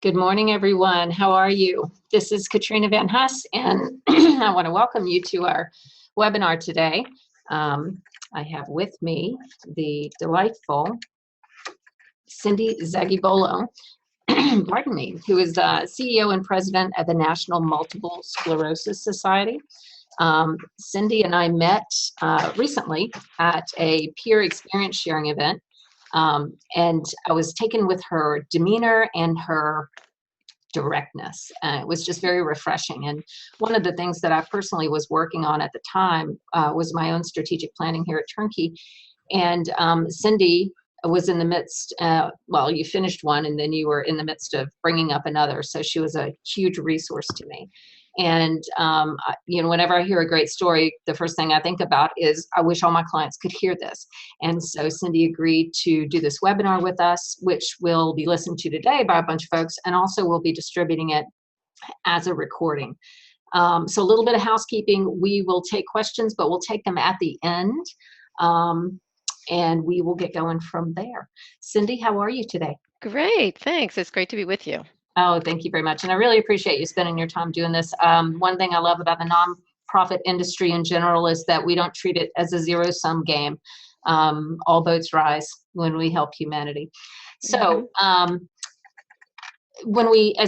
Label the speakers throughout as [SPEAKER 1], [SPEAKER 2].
[SPEAKER 1] Good morning, everyone. How are you? This is Katrina Van Huss, and I want to welcome you to our webinar today. I have with me the delightful Cynthia Zagieboylo, pardon me, who is CEO and president of the National Multiple Sclerosis Society. Cyndi and I met recently at a peer experience sharing event. And I was taken with her demeanor and her directness. It was just very refreshing. And one of the things that I personally was working on at the time was my own strategic planning here at Turnkey. And Cyndi was in the midst, well, you finished one and then you were in the midst of bringing up another. So she was a huge resource to me. And, whenever I hear a great story, the first thing I think about is I wish all my clients could hear this. And so Cyndi agreed to do this webinar with us, which will be listened to today by a bunch of folks, and also we'll be distributing it as a recording. So a little bit of housekeeping. We will take questions, but we'll take them at the end. And we will get going from there. Cyndi, how are you today?
[SPEAKER 2] Great, thanks. It's great to be with you.
[SPEAKER 1] Oh, thank you very much. And I really appreciate you spending your time doing this. One thing I love about the nonprofit industry in general is that we don't treat it as a zero-sum game. All boats rise when we help humanity. So as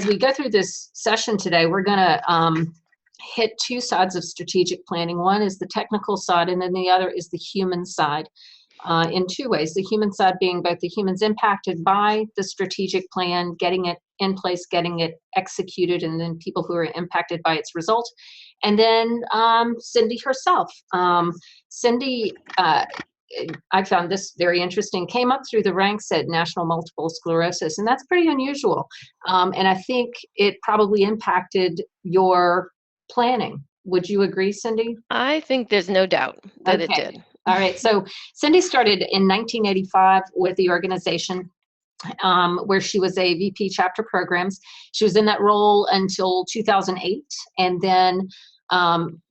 [SPEAKER 1] we go through this session today, we're going to hit two sides of strategic planning. One is the technical side, and then the other is the human side. In two ways, the human side being both the humans impacted by the strategic plan, getting it in place, getting it executed, and then people who are impacted by its result. And then Cyndi herself. Cyndi, I found this very interesting, came up through the ranks at National Multiple Sclerosis, and that's pretty unusual. And I think it probably impacted your planning. Would you agree, Cyndi?
[SPEAKER 2] I think there's no doubt that it did.
[SPEAKER 1] All right, so Cyndi started in 1985 with the organization where she was a VP chapter programs. She was in that role until 2008 and then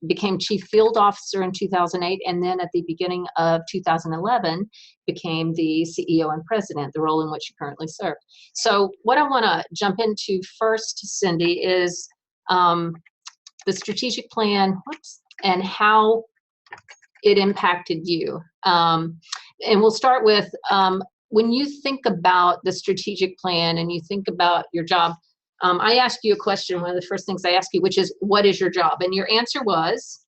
[SPEAKER 1] became chief field officer in 2008. And then at the beginning of 2011, became the CEO and president, the role in which she currently serves. So what I want to jump into first, Cyndi, is the strategic plan and how it impacted you. And we'll start with, when you think about the strategic plan and you think about your job, I asked you a question, one of the first things I asked you, which is, what is your job? And your answer was?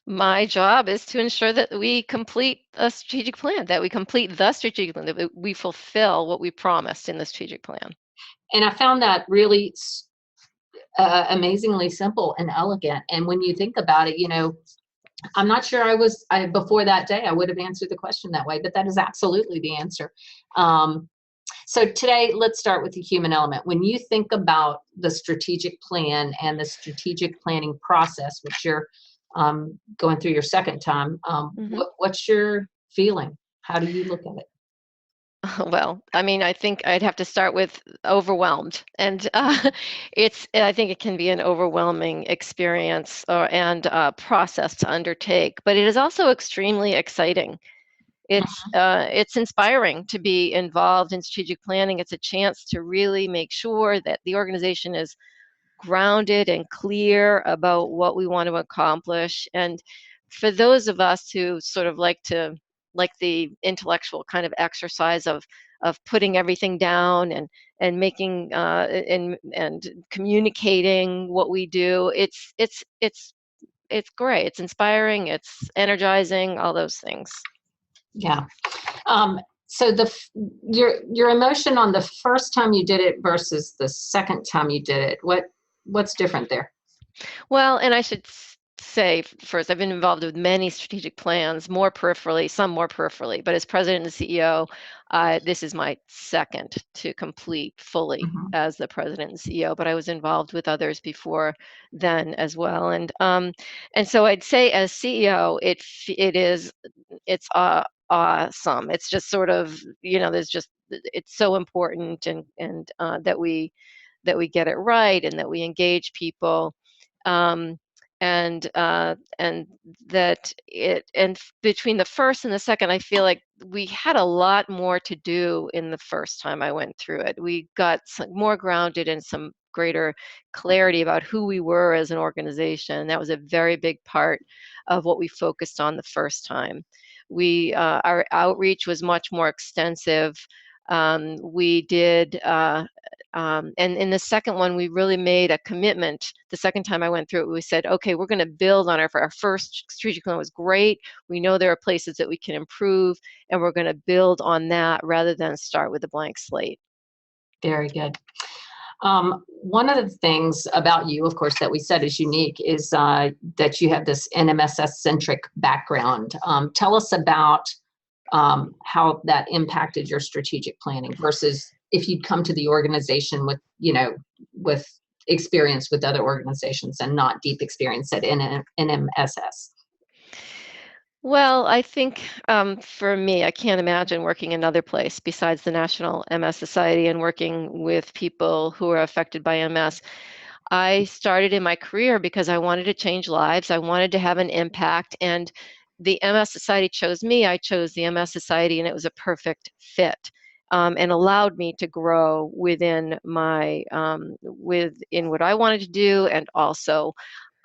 [SPEAKER 2] My job is to ensure that we complete a strategic plan, that we complete the strategic plan, that we fulfill what we promised in the strategic plan.
[SPEAKER 1] And I found that really amazingly simple and elegant. And when you think about it, I'm not sure before that day, I would have answered the question that way, but that is absolutely the answer. So today, let's start with the human element. When you think about the strategic plan and the strategic planning process, which you're going through your second time, what's your feeling? How do you look at it?
[SPEAKER 2] Well, I mean, I think I'd have to start with overwhelmed, and I think it can be an overwhelming experience and process to undertake, but it is also extremely exciting. It's inspiring to be involved in strategic planning. It's a chance to really make sure that the organization is grounded and clear about what we want to accomplish. And for those of us who sort of like the intellectual kind of exercise of putting everything down and making and communicating what we do, it's great. It's inspiring. It's energizing. All those things.
[SPEAKER 1] Yeah. So your emotion on the first time you did it versus the second time you did it, what's different there?
[SPEAKER 2] Well, and I should say first, I've been involved with many strategic plans, more peripherally, some more peripherally, but as president and CEO, this is my second to complete fully as the president and CEO, but I was involved with others before then as well. And so I'd say as CEO, it's awesome. It's just sort of, it's so important and that we get it right and that we engage people. and that between the first and the second, I feel like we had a lot more to do in the first time I went through it. We got more grounded in some greater clarity about who we were as an organization. That was a very big part of what we focused on the first time. Our outreach was much more extensive. We did, and in the second one, we really made a commitment. The second time I went through it, we said, okay, we're going to build on our first strategic plan was great. We know there are places that we can improve, and we're going to build on that rather than start with a blank slate.
[SPEAKER 1] Very good. One of the things about you, of course, that we said is unique is that you have this NMSS-centric background. Tell us about how that impacted your strategic planning versus if you'd come to the organization with, with experience with other organizations and not deep experience at NMSS.
[SPEAKER 2] Well, I think for me, I can't imagine working another place besides the National MS Society and working with people who are affected by MS. I started in my career because I wanted to change lives. I wanted to have an impact, and the MS Society chose me. I chose the MS Society, and it was a perfect fit, and allowed me to grow within within what I wanted to do, and also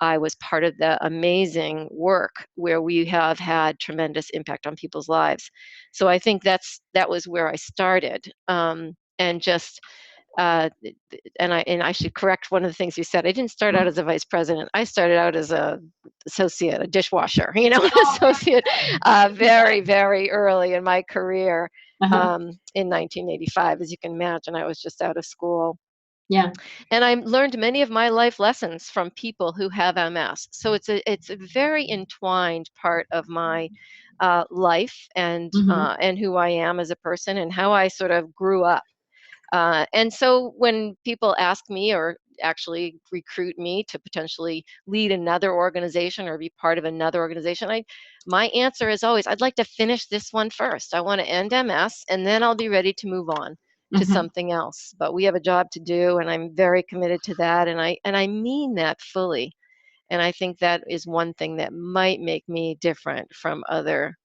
[SPEAKER 2] I was part of the amazing work where we have had tremendous impact on people's lives. So I think that was where I started, and just and I should correct one of the things you said. I didn't start out as a vice president. I started out as a associate, a dishwasher, an associate, very, very early in my career, in 1985. As you can imagine, I was just out of school.
[SPEAKER 1] Yeah.
[SPEAKER 2] And I learned many of my life lessons from people who have MS. So it's a very entwined part of my life and who I am as a person and how I sort of grew up. And so when people ask me or actually recruit me to potentially lead another organization or be part of another organization, my answer is always, I'd like to finish this one first. I want to end MS, and then I'll be ready to move on to something else. But we have a job to do, and I'm very committed to that, and I mean that fully. And I think that is one thing that might make me different from other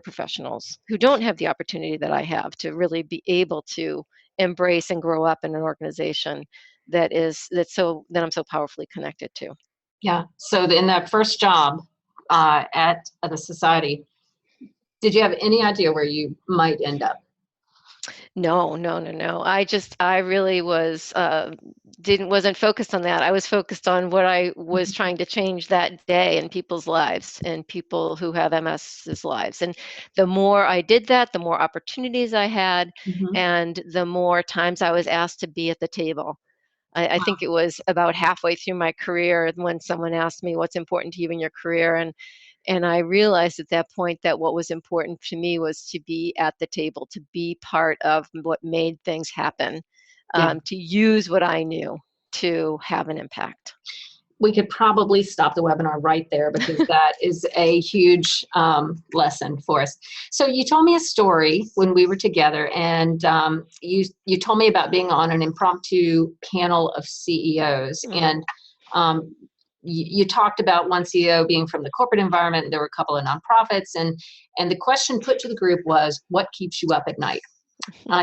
[SPEAKER 2] professionals who don't have the opportunity that I have to really be able to embrace and grow up in an organization that I'm so powerfully connected to.
[SPEAKER 1] Yeah. So in that first job at the society, did you have any idea where you might end up?
[SPEAKER 2] No. I really wasn't focused on that. I was focused on what I was trying to change that day in people's lives and people who have MS's lives. And the more I did that, the more opportunities I had, and the more times I was asked to be at the table. I think it was about halfway through my career when someone asked me what's important to you in your career, and I realized at that point that what was important to me was to be at the table, to be part of what made things happen, to use what I knew to have an impact.
[SPEAKER 1] We could probably stop the webinar right there because that is a huge lesson for us. So you told me a story when we were together, and you told me about being on an impromptu panel of CEOs, and you talked about one CEO being from the corporate environment, and there were a couple of nonprofits, and the question put to the group was, what keeps you up at night?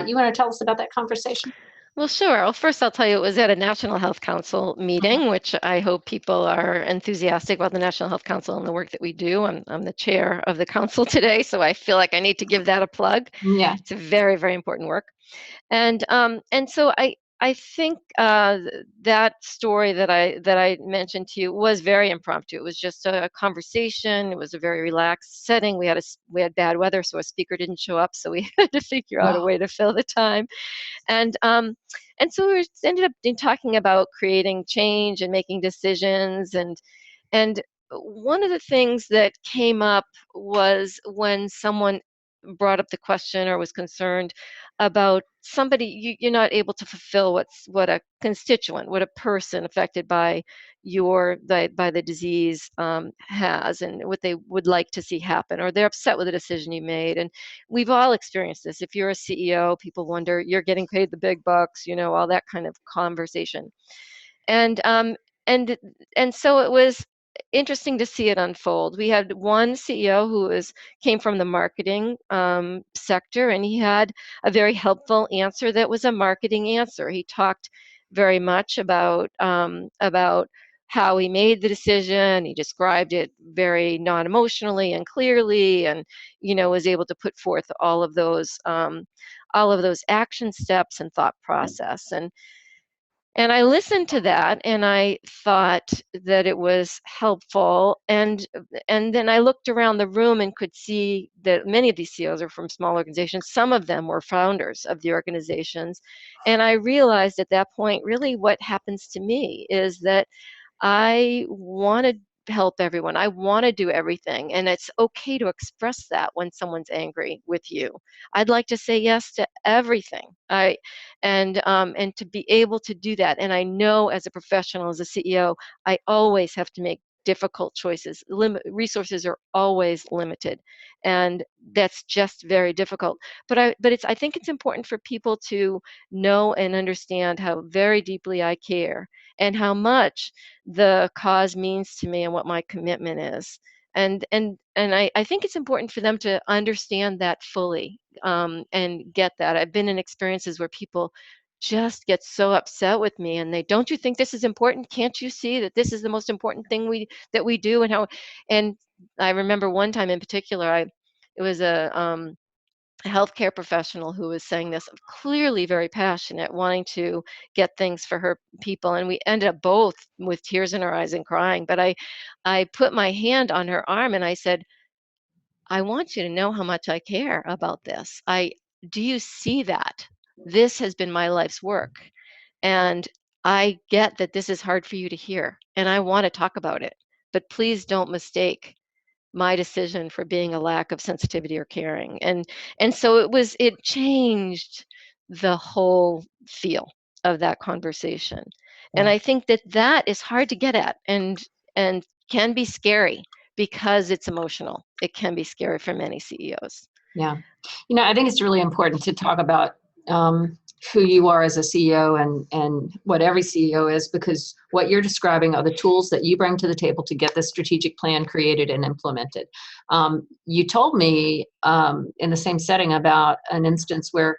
[SPEAKER 1] You want to tell us about that conversation?
[SPEAKER 2] Well, sure. Well, first I'll tell you it was at a National Health Council meeting, which I hope people are enthusiastic about the National Health Council and the work that we do. I'm the chair of the council today, so I feel like I need to give that a plug.
[SPEAKER 1] Yeah.
[SPEAKER 2] It's a very, very important work. And so I think that story that I mentioned to you was very impromptu. It was just a conversation. It was a very relaxed setting. We had bad weather, so a speaker didn't show up, so we had to figure out a way to fill the time. And so we ended up talking about creating change and making decisions. And one of the things that came up was when someone brought up the question or was concerned about somebody you're not able to fulfill what a constituent, what a person affected by the disease has, and what they would like to see happen, or they're upset with the decision you made. And we've all experienced this. If you're a CEO, people wonder, you're getting paid the big bucks, all that kind of conversation. And and and so it was interesting to see it unfold. We had one CEO who came from the marketing sector, and he had a very helpful answer that was a marketing answer. He talked very much about how he made the decision. He described it very non-emotionally and clearly, and was able to put forth all of those action steps and thought process. And I listened to that, and I thought that it was helpful. And then I looked around the room and could see that many of these CEOs are from small organizations. Some of them were founders of the organizations. And I realized at that point, really what happens to me is that I want to help everyone. I want to do everything. And it's okay to express that when someone's angry with you. I'd like to say yes to everything. And to be able to do that. And I know as a professional, as a CEO, I always have to make difficult choices. Resources are always limited. And that's just very difficult. I think it's important for people to know and understand how very deeply I care and how much the cause means to me and what my commitment is. And I think it's important for them to understand that fully, and get that. I've been in experiences where people just get so upset with me, and don't you think this is important? Can't you see that this is the most important thing we do? And I remember one time in particular, it was a healthcare professional who was saying this, clearly very passionate, wanting to get things for her people. And we ended up both with tears in our eyes and crying. But I put my hand on her arm and I said, I want you to know how much I care about this. Do you see that? This has been my life's work. And I get that this is hard for you to hear. And I want to talk about it. But please don't mistake my decision for being a lack of sensitivity or caring. And so it changed the whole feel of that conversation. And
[SPEAKER 1] Yeah.
[SPEAKER 2] I think that is hard to get at, and can be scary because it's emotional. It can be scary for many CEOs.
[SPEAKER 1] Yeah. I think it's really important to talk about who you are as a CEO and what every CEO is, because what you're describing are the tools that you bring to the table to get the strategic plan created and implemented. You told me in the same setting about an instance where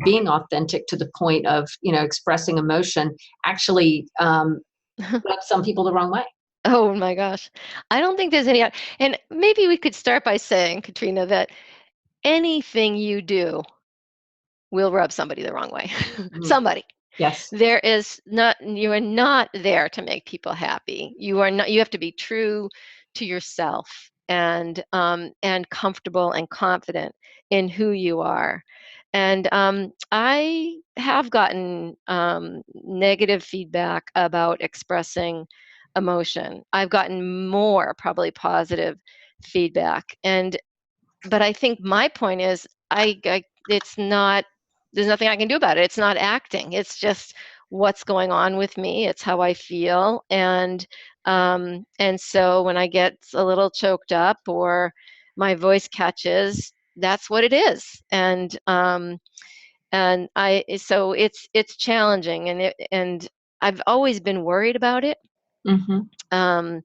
[SPEAKER 1] being authentic to the point of, expressing emotion actually rubbed some people the wrong way.
[SPEAKER 2] Oh my gosh. I don't think there's any, and maybe we could start by saying, Katrina, that anything you do will rub somebody the wrong way.
[SPEAKER 1] Mm,
[SPEAKER 2] Somebody.
[SPEAKER 1] yes.
[SPEAKER 2] You are not there to make people happy. You have to be true to yourself, and comfortable and confident in who you are. And I have gotten negative feedback about expressing emotion. I've gotten more probably positive feedback. But I think my point is, it's not, there's nothing I can do about it. It's not acting. It's just what's going on with me. It's how I feel. And so when I get a little choked up or my voice catches, that's what it is. So it's challenging, and I've always been worried about it.
[SPEAKER 1] Mm-hmm.
[SPEAKER 2] um,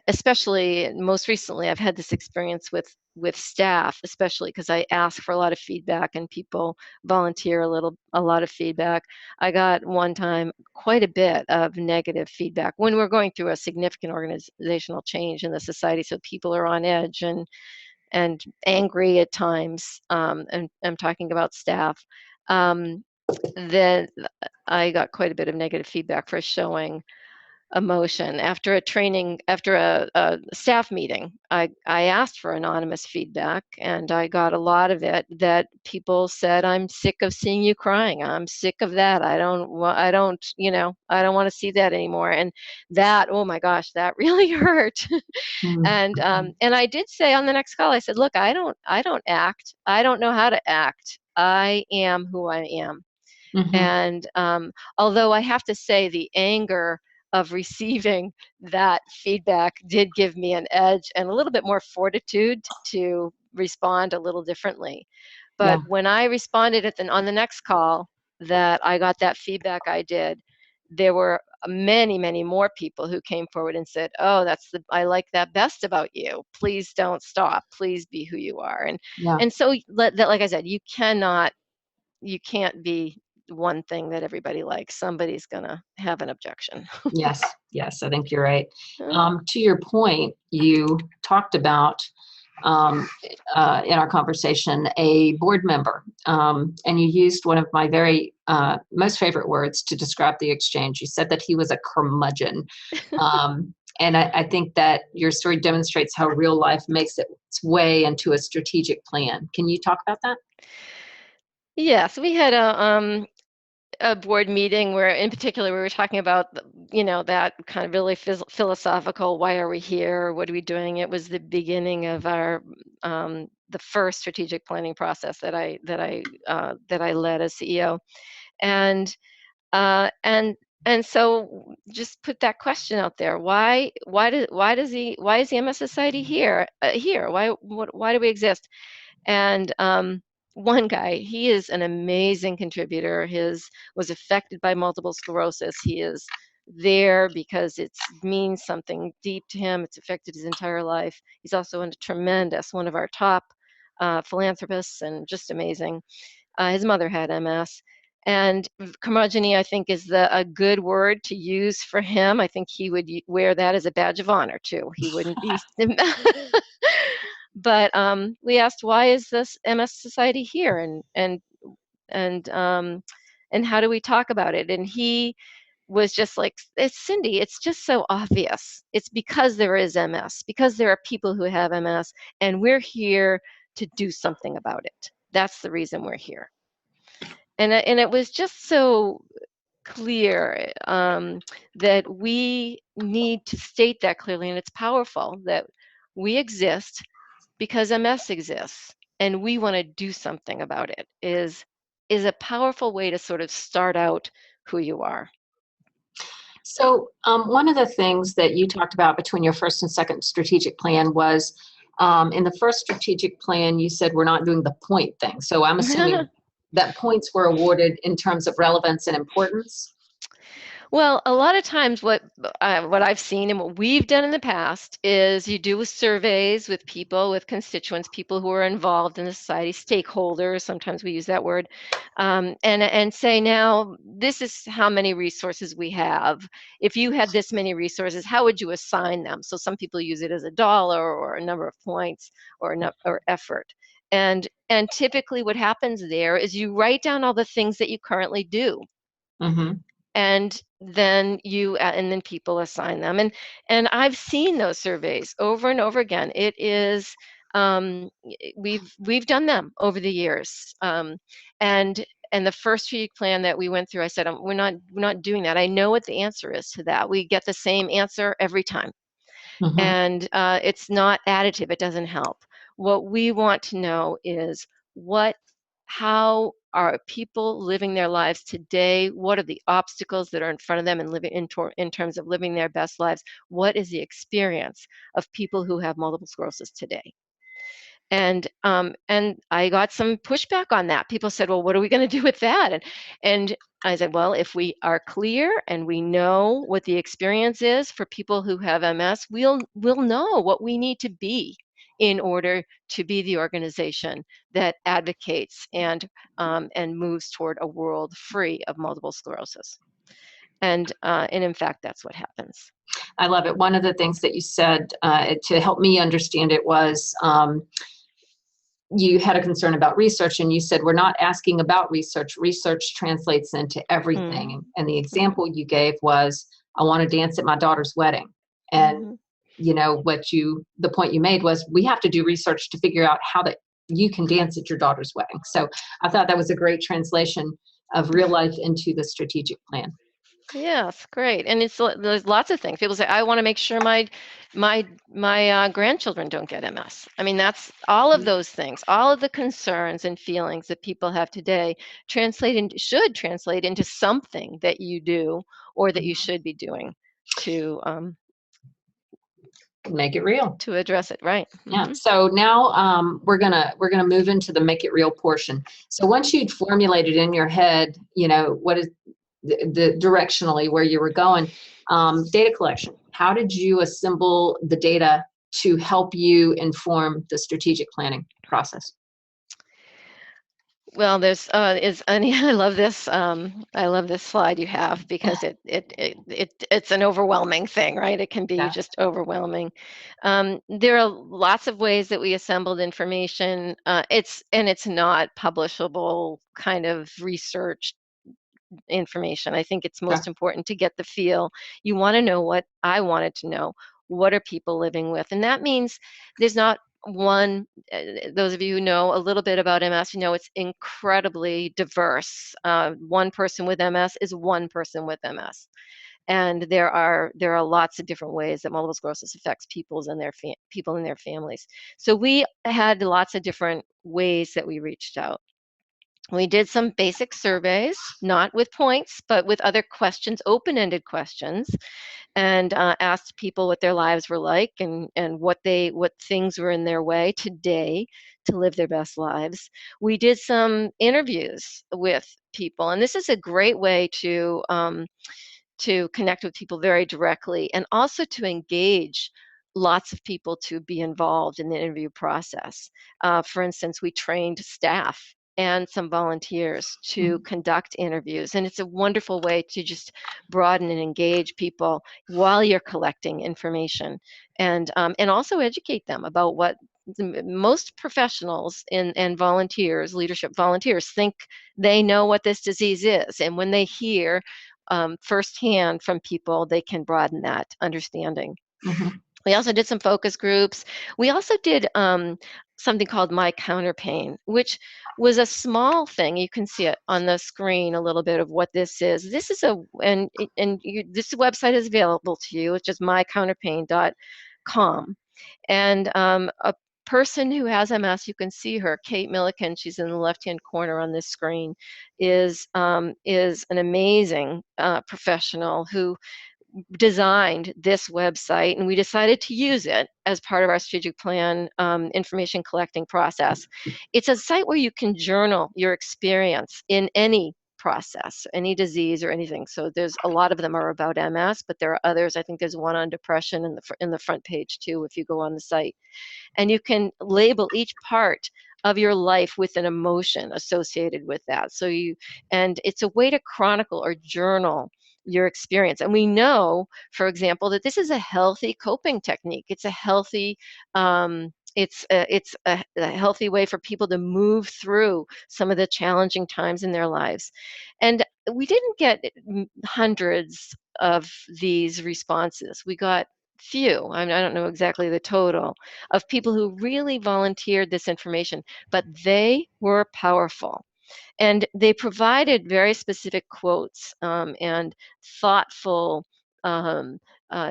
[SPEAKER 2] Especially most recently, I've had this experience with staff, especially because I ask for a lot of feedback and people volunteer a lot of feedback. I got one time quite a bit of negative feedback when we're going through a significant organizational change in the society, so people are on edge and angry at times. And I'm talking about staff. Then I got quite a bit of negative feedback for showing emotion after a staff meeting. I asked for anonymous feedback, and I got a lot of it that people said, I'm sick of seeing you crying. I'm sick of that. I don't want to see that anymore. And that, oh my gosh, that really hurt. And I did say on the next call, I said, look, I don't act. I don't know how to act. I am who I am.
[SPEAKER 1] Mm-hmm.
[SPEAKER 2] And although I have to say, the anger of receiving that feedback did give me an edge and a little bit more fortitude to respond a little differently. But
[SPEAKER 1] Yeah.
[SPEAKER 2] when I responded on the next call that I got that feedback, I did, there were many, many more people who came forward and said, oh, I like that best about you. Please don't stop. Please be who you are.
[SPEAKER 1] Yeah.
[SPEAKER 2] And so like I said, you can't be one thing that everybody likes. Somebody's gonna have an objection.
[SPEAKER 1] Yes. Yes. I think you're right.
[SPEAKER 2] Yeah.
[SPEAKER 1] To your point, you talked about in our conversation, a board member, and you used one of my very most favorite words to describe the exchange. You said that he was a curmudgeon. And I think that your story demonstrates how real life makes its way into a strategic plan. Can you talk about that?
[SPEAKER 2] Yes, we had a board meeting where, in particular, we were talking about, that kind of really philosophical, why are we here? What are we doing? It was the beginning of the first strategic planning process that I led as CEO. And uh, and and so just put that question out there. Why is the MS Society here? Why do we exist? And one guy, he is an amazing contributor. His was affected by multiple sclerosis. He is there because it means something deep to him. It's affected his entire life. He's also one of our top philanthropists, and just amazing. His mother had MS. And curmudgeon, I think, is a good word to use for him. I think he would wear that as a badge of honor too. He wouldn't be. But we asked, why is this MS Society here, and and how do we talk about it? And he was just like, it's Cyndi, it's just so obvious. It's because there is MS, because there are people who have MS, and we're here to do something about it. That's the reason we're here. And it was just so clear that we need to state that clearly, and it's powerful that we exist because MS exists, and we want to do something about it. Is a powerful way to sort of start out who you are.
[SPEAKER 1] So one of the things that you talked about between your first and second strategic plan was in the first strategic plan, you said we're not doing the point thing. So I'm assuming that points were awarded in terms of relevance and importance.
[SPEAKER 2] Well, a lot of times what I've seen and what we've done in the past is you do surveys with people, with constituents, people who are involved in the society, stakeholders, sometimes we use that word, and say, now, this is how many resources we have. If you had this many resources, how would you assign them? So some people use it as a dollar or a number of points or effort. And typically what happens there is you write down all the things that you currently do.
[SPEAKER 1] Mm-hmm.
[SPEAKER 2] And then people assign them, and I've seen those surveys over and over again. It is we've done them over the years, and the first strategic plan that we went through, I said, we're not doing that. I know what the answer is to that. We get the same answer every time,
[SPEAKER 1] Mm-hmm.
[SPEAKER 2] and it's not additive. It doesn't help. What we want to know is how are people living their lives today? What are the obstacles that are in front of them and living in terms of living their best lives? What is the experience of people who have multiple sclerosis today? And I got some pushback on that. People said, well, what are we going to do with that? And I said, well, if we are clear and we know what the experience is for people who have MS, we'll know what we need to be in order to be the organization that advocates and moves toward a world free of multiple sclerosis. And in fact, that's what happens.
[SPEAKER 1] I love it. One of the things that you said to help me understand it was you had a concern about research, and you said, we're not asking about research. Research translates into everything. And the example you gave was, I want to dance at my daughter's wedding. And the point you made was, we have to do research to figure out how that you can dance at your daughter's wedding. So I thought that was a great translation of real life into the strategic plan.
[SPEAKER 2] Yes, great. And there's lots of things. People say, I want to make sure my grandchildren don't get MS. I mean, that's all of those things, all of the concerns and feelings that people have today should translate into something that you do or that you should be doing to
[SPEAKER 1] make it real,
[SPEAKER 2] to address it, right?
[SPEAKER 1] Yeah. So now we're gonna move into the make it real portion. So once you'd formulated in your head, the directionally where you were going. Data collection. How did you assemble the data to help you inform the strategic planning process?
[SPEAKER 2] Well, there's and I love this. I love this slide you have because it's an overwhelming thing, right? It can be
[SPEAKER 1] Yeah.
[SPEAKER 2] just overwhelming. There are lots of ways that we assembled information. It's not publishable kind of research information. I think it's most
[SPEAKER 1] Sure.
[SPEAKER 2] important to get the feel. You want to know what I wanted to know. What are people living with? And that means there's not one, those of you who know a little bit about MS, you know it's incredibly diverse. One person with MS is one person with MS. And there are lots of different ways that multiple sclerosis affects people and their families. So we had lots of different ways that we reached out. We did some basic surveys, not with points, but with other questions, open-ended questions, and asked people what their lives were like and what things were in their way today to live their best lives. We did some interviews with people, and this is a great way to connect with people very directly and also to engage lots of people to be involved in the interview process. For instance, we trained staff and some volunteers to conduct interviews, and it's a wonderful way to just broaden and engage people while you're collecting information, and also educate them about what most professionals and volunteers, leadership volunteers, think they know what this disease is, and when they hear firsthand from people, they can broaden that understanding.
[SPEAKER 1] Mm-hmm.
[SPEAKER 2] We also did some focus groups. We also did something called My Counterpain, which was a small thing. You can see it on the screen a little bit of what this is. This is this website is available to you. It's just mycounterpain.com. And a person who has MS, you can see her, Kate Milliken, she's in the left-hand corner on this screen, is an amazing professional who designed this website, and we decided to use it as part of our strategic plan information collecting process. It's a site where you can journal your experience in any process, any disease or anything. So there's a lot of them are about MS, but there are others. I think there's one on depression in the front page too, if you go on the site. And you can label each part of your life with an emotion associated with that. And it's a way to chronicle or journal your experience. And we know, for example, that this is a healthy coping technique. It's a healthy it's a healthy way for people to move through some of the challenging times in their lives. And we didn't get hundreds of these responses. We got few, I don't know exactly the total, of people who really volunteered this information, but they were powerful. And they provided very specific quotes and thoughtful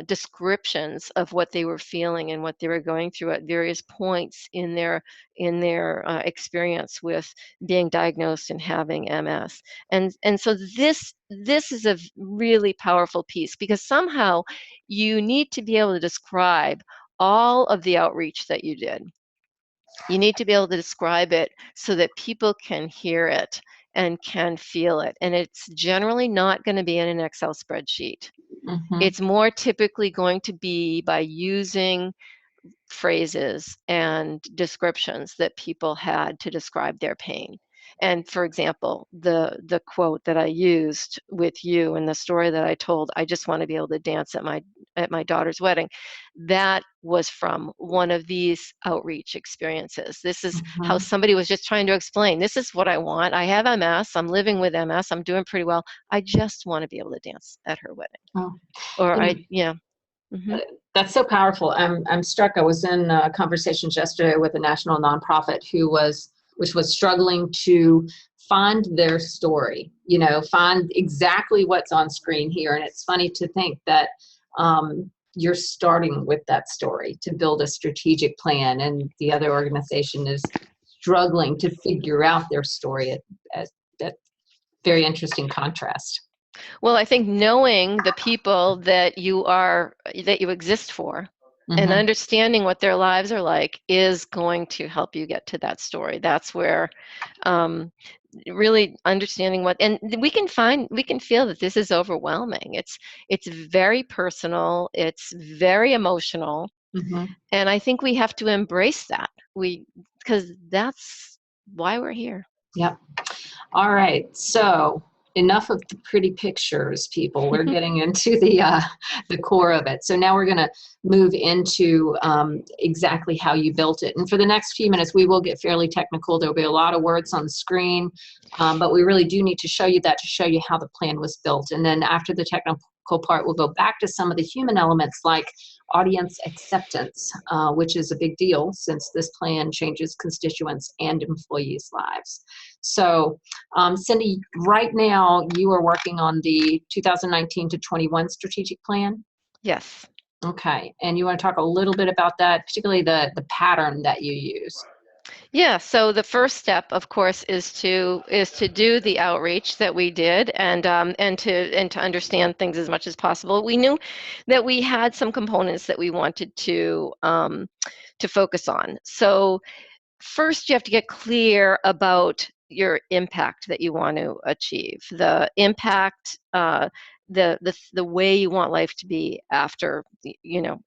[SPEAKER 2] descriptions of what they were feeling and what they were going through at various points in their experience with being diagnosed and having MS. And so this is a really powerful piece because somehow you need to be able to describe all of the outreach that you did. You need to be able to describe it so that people can hear it and can feel it. And it's generally not going to be in an Excel spreadsheet.
[SPEAKER 1] Mm-hmm.
[SPEAKER 2] It's more typically going to be by using phrases and descriptions that people had to describe their pain. And for example, the quote that I used with you and the story that I told, I just want to be able to dance at my daughter's wedding, that was from one of these outreach experiences. This is how somebody was just trying to explain, this is what I want. I have MS, I'm living with MS, I'm doing pretty well. I just want to be able to dance at her wedding.
[SPEAKER 1] Oh.
[SPEAKER 2] Or
[SPEAKER 1] You know, that's so powerful. I'm struck. I was in conversations yesterday with a national nonprofit which was struggling to find their story, find exactly what's on screen here. And it's funny to think that you're starting with that story to build a strategic plan, and the other organization is struggling to figure out their story at that very interesting contrast.
[SPEAKER 2] Well, I think knowing the people that you exist for and understanding what their lives are like is going to help you get to that story. That's where really understanding what, and we can feel that this is overwhelming. It's very personal, it's very emotional, and I think we have to embrace that. Because that's why we're here.
[SPEAKER 1] Yep. All right. So enough of the pretty pictures, people. We're getting into the core of it. So now we're going to move into exactly how you built it. And for the next few minutes, we will get fairly technical. There'll be a lot of words on the screen, but we really do need to show you that to show you how the plan was built. And then after the technical part, we'll go back to some of the human elements like audience acceptance, which is a big deal since this plan changes constituents and employees' lives. So, Cyndi, right now you are working on the 2019 to 21 strategic plan?
[SPEAKER 2] Yes.
[SPEAKER 1] Okay, and you want to talk a little bit about that, particularly the pattern that you use?
[SPEAKER 2] Yeah, so the first step, of course, is to do the outreach that we did, and to understand things as much as possible. We knew that we had some components that we wanted to focus on. So first, you have to get clear about your impact that you want to achieve. The impact, the way you want life to be after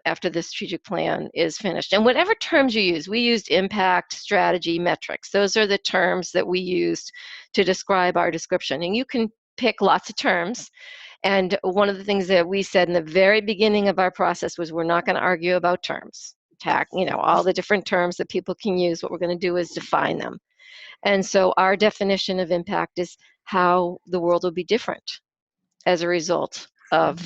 [SPEAKER 2] after the strategic plan is finished. And whatever terms you use, we used impact, strategy, metrics. Those are the terms that we used to describe our description. And you can pick lots of terms. And one of the things that we said in the very beginning of our process was we're not going to argue about terms. All the different terms that people can use. What we're going to do is define them. And so our definition of impact is how the world will be different as a result of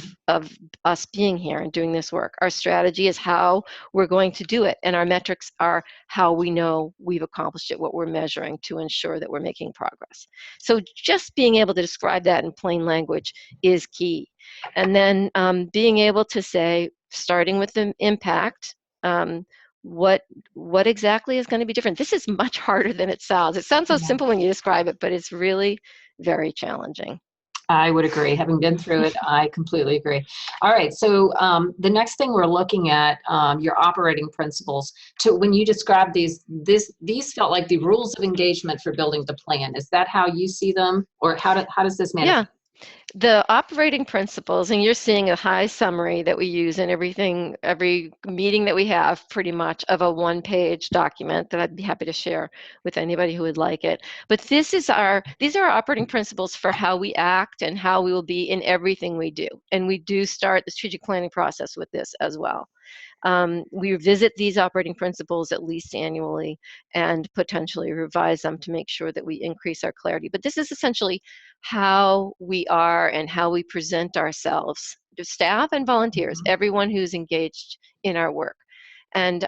[SPEAKER 2] us being here and doing this work. Our strategy is how we're going to do it, and our metrics are how we know we've accomplished it, what we're measuring to ensure that we're making progress. So just being able to describe that in plain language is key. And then being able to say, starting with the impact, what exactly is going to be different? This is much harder than it sounds. It sounds so simple when you describe it, but it's really very challenging.
[SPEAKER 1] I would agree. Having been through it, I completely agree. All right. So the next thing we're looking at, your operating principles. When you describe these felt like the rules of engagement for building the plan. Is that how you see them, or how does this manifest?
[SPEAKER 2] Yeah. The operating principles, and you're seeing a high summary that we use in every meeting that we have, pretty much, of a one-page document that I'd be happy to share with anybody who would like it. But these are our operating principles for how we act and how we will be in everything we do. And we do start the strategic planning process with this as well. We revisit these operating principles at least annually and potentially revise them to make sure that we increase our clarity. But this is essentially how we are and how we present ourselves to staff and volunteers, everyone who's engaged in our work. And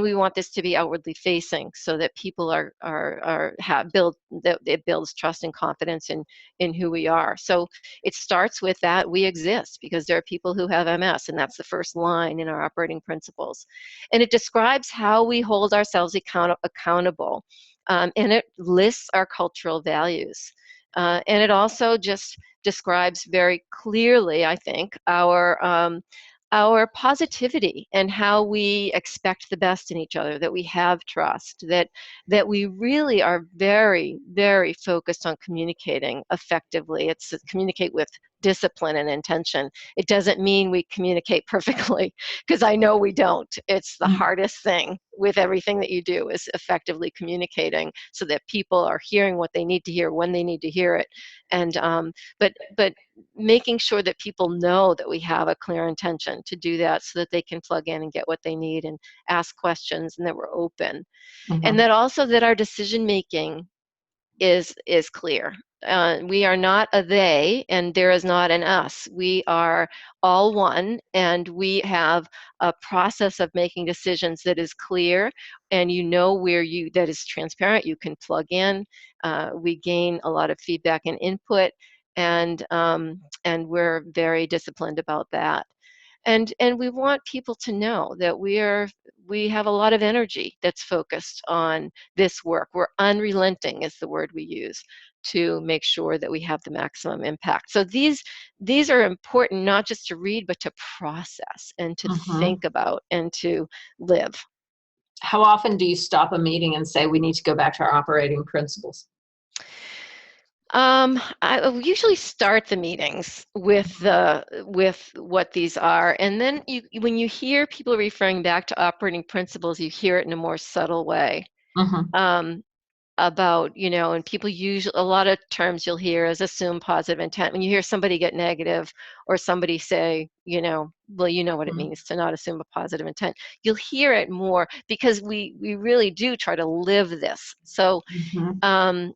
[SPEAKER 2] we want this to be outwardly facing so that people it builds trust and confidence in who we are. So it starts with that we exist because there are people who have MS, and that's the first line in our operating principles. And it describes how we hold ourselves accountable, and it lists our cultural values. And it also just describes very clearly, I think, our positivity and how we expect the best in each other, that we have trust, that we really are very, very focused on communicating effectively. It's to communicate with discipline and intention. It doesn't mean we communicate perfectly, because I know we don't. It's the hardest thing with everything that you do, is effectively communicating so that people are hearing what they need to hear when they need to hear it. And but making sure that people know that we have a clear intention to do that so that they can plug in and get what they need and ask questions, and that we're open. And that also that our decision making is clear. We are not a they, and there is not an us. We are all one, and we have a process of making decisions that is clear, and that is transparent. You can plug in. We gain a lot of feedback and input, and we're very disciplined about that. And we want people to know that we have a lot of energy that's focused on this work. We're unrelenting is the word we use to make sure that we have the maximum impact. So these are important not just to read, but to process and to think about and to live.
[SPEAKER 1] How often do you stop a meeting and say we need to go back to our operating principles?
[SPEAKER 2] I usually start the meetings with what these are, and then when you hear people referring back to operating principles, you hear it in a more subtle way.
[SPEAKER 1] Mm-hmm.
[SPEAKER 2] Um, about, and people use a lot of terms you'll hear as assume positive intent. When you hear somebody get negative or somebody say, well, you know what it means to not assume a positive intent, you'll hear it more because we really do try to live this. So
[SPEAKER 1] Mm-hmm.
[SPEAKER 2] um,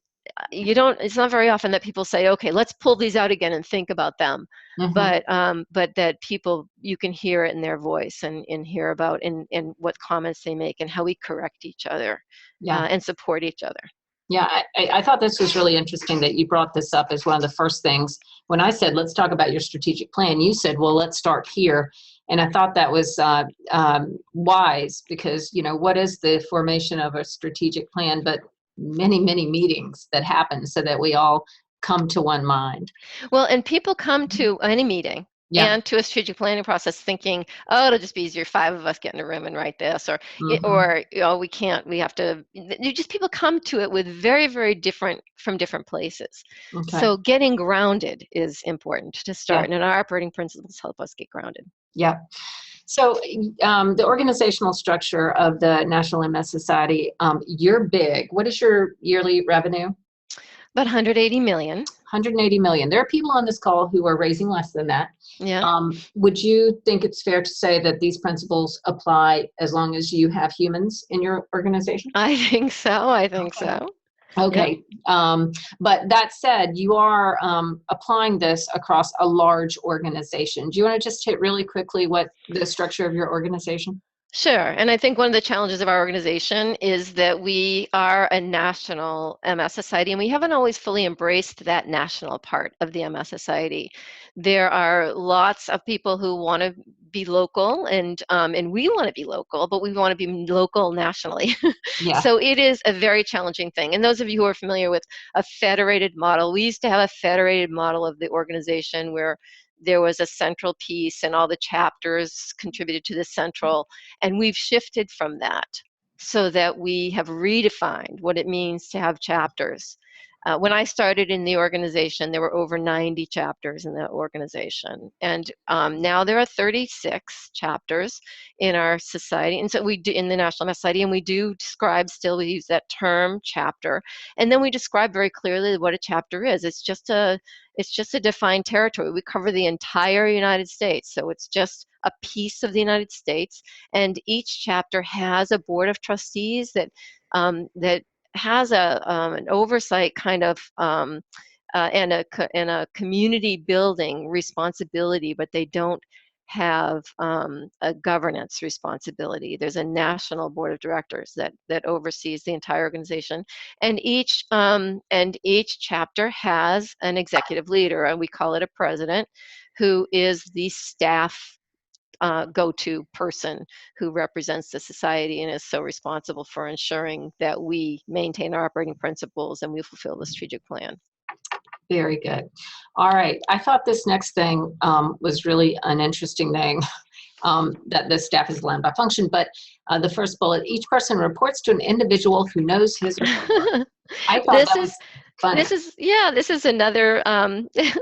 [SPEAKER 2] it's not very often that people say, okay, let's pull these out again and think about them.
[SPEAKER 1] Mm-hmm.
[SPEAKER 2] But that people, you can hear it in their voice and hear about in what comments they make and how we correct each other
[SPEAKER 1] Yeah.
[SPEAKER 2] and support each other.
[SPEAKER 1] Yeah, I thought this was really interesting that you brought this up as one of the first things. When I said, let's talk about your strategic plan, you said, well, let's start here. And I thought that was wise because, what is the formation of a strategic plan, but many, many meetings that happen so that we all come to one mind.
[SPEAKER 2] Well, and people come to any meeting
[SPEAKER 1] Yeah.
[SPEAKER 2] and to a strategic planning process thinking, oh, it'll just be easier, 5 of us get in a room and write this, or
[SPEAKER 1] Mm-hmm.
[SPEAKER 2] we can't, we have to. People come to it with very, very different places.
[SPEAKER 1] Okay.
[SPEAKER 2] So getting grounded is important to start,
[SPEAKER 1] Yeah.
[SPEAKER 2] and our operating principles help us get grounded.
[SPEAKER 1] Yeah. So the organizational structure of the National MS Society, you're big. What is your yearly revenue?
[SPEAKER 2] About 180 million.
[SPEAKER 1] 180 million. There are people on this call who are raising less than that.
[SPEAKER 2] Yeah.
[SPEAKER 1] Would you think it's fair to say that these principles apply as long as you have humans in your organization?
[SPEAKER 2] I think so.
[SPEAKER 1] Okay.
[SPEAKER 2] Yep.
[SPEAKER 1] But that said, you are applying this across a large organization. Do you want to just hit really quickly what the structure of your organization?
[SPEAKER 2] Sure. And I think one of the challenges of our organization is that we are a national MS society, and we haven't always fully embraced that national part of the MS society. There are lots of people who want to be local, and we want to be local, but we want to be local nationally.
[SPEAKER 1] Yeah.
[SPEAKER 2] So it is a very challenging thing. And those of you who are familiar with a federated model, we used to have a federated model of the organization where there was a central piece and all the chapters contributed to the central, and we've shifted from that so that we have redefined what it means to have chapters. When I started in the organization, there were over 90 chapters in the organization. And now there are 36 chapters in our society. And so we do in the National MS Society, and we do describe still, we use that term chapter. And then we describe very clearly what a chapter is. It's just a defined territory. We cover the entire United States. So it's just a piece of the United States. And each chapter has a board of trustees that has an oversight kind of and a community building responsibility, but they don't have a governance responsibility. There's a national board of directors that oversees the entire organization, and each chapter has an executive leader, and we call it a president, who is the staff go-to person who represents the society and is so responsible for ensuring that we maintain our operating principles and we fulfill the strategic plan.
[SPEAKER 1] Very good. All right. I thought this next thing was really an interesting thing, that the staff is aligned by function, but the first bullet, each person reports to an individual who knows his or her work. I thought that was funny.
[SPEAKER 2] This is another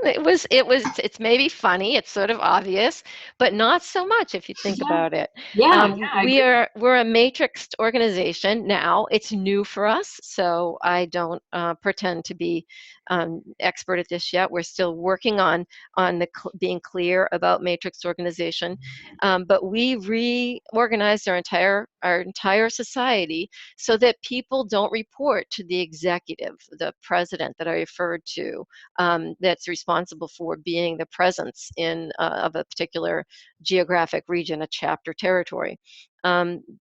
[SPEAKER 2] it's maybe funny, it's sort of obvious, but not so much if you think about it. We're a matrixed organization now. It's new for us, so I don't pretend to be expert at this yet. We're still working on being clear about matrix organization, but we reorganized our entire society so that people don't report to the executive, the president that I referred to, that's responsible for being the presence of a particular geographic region, a chapter territory.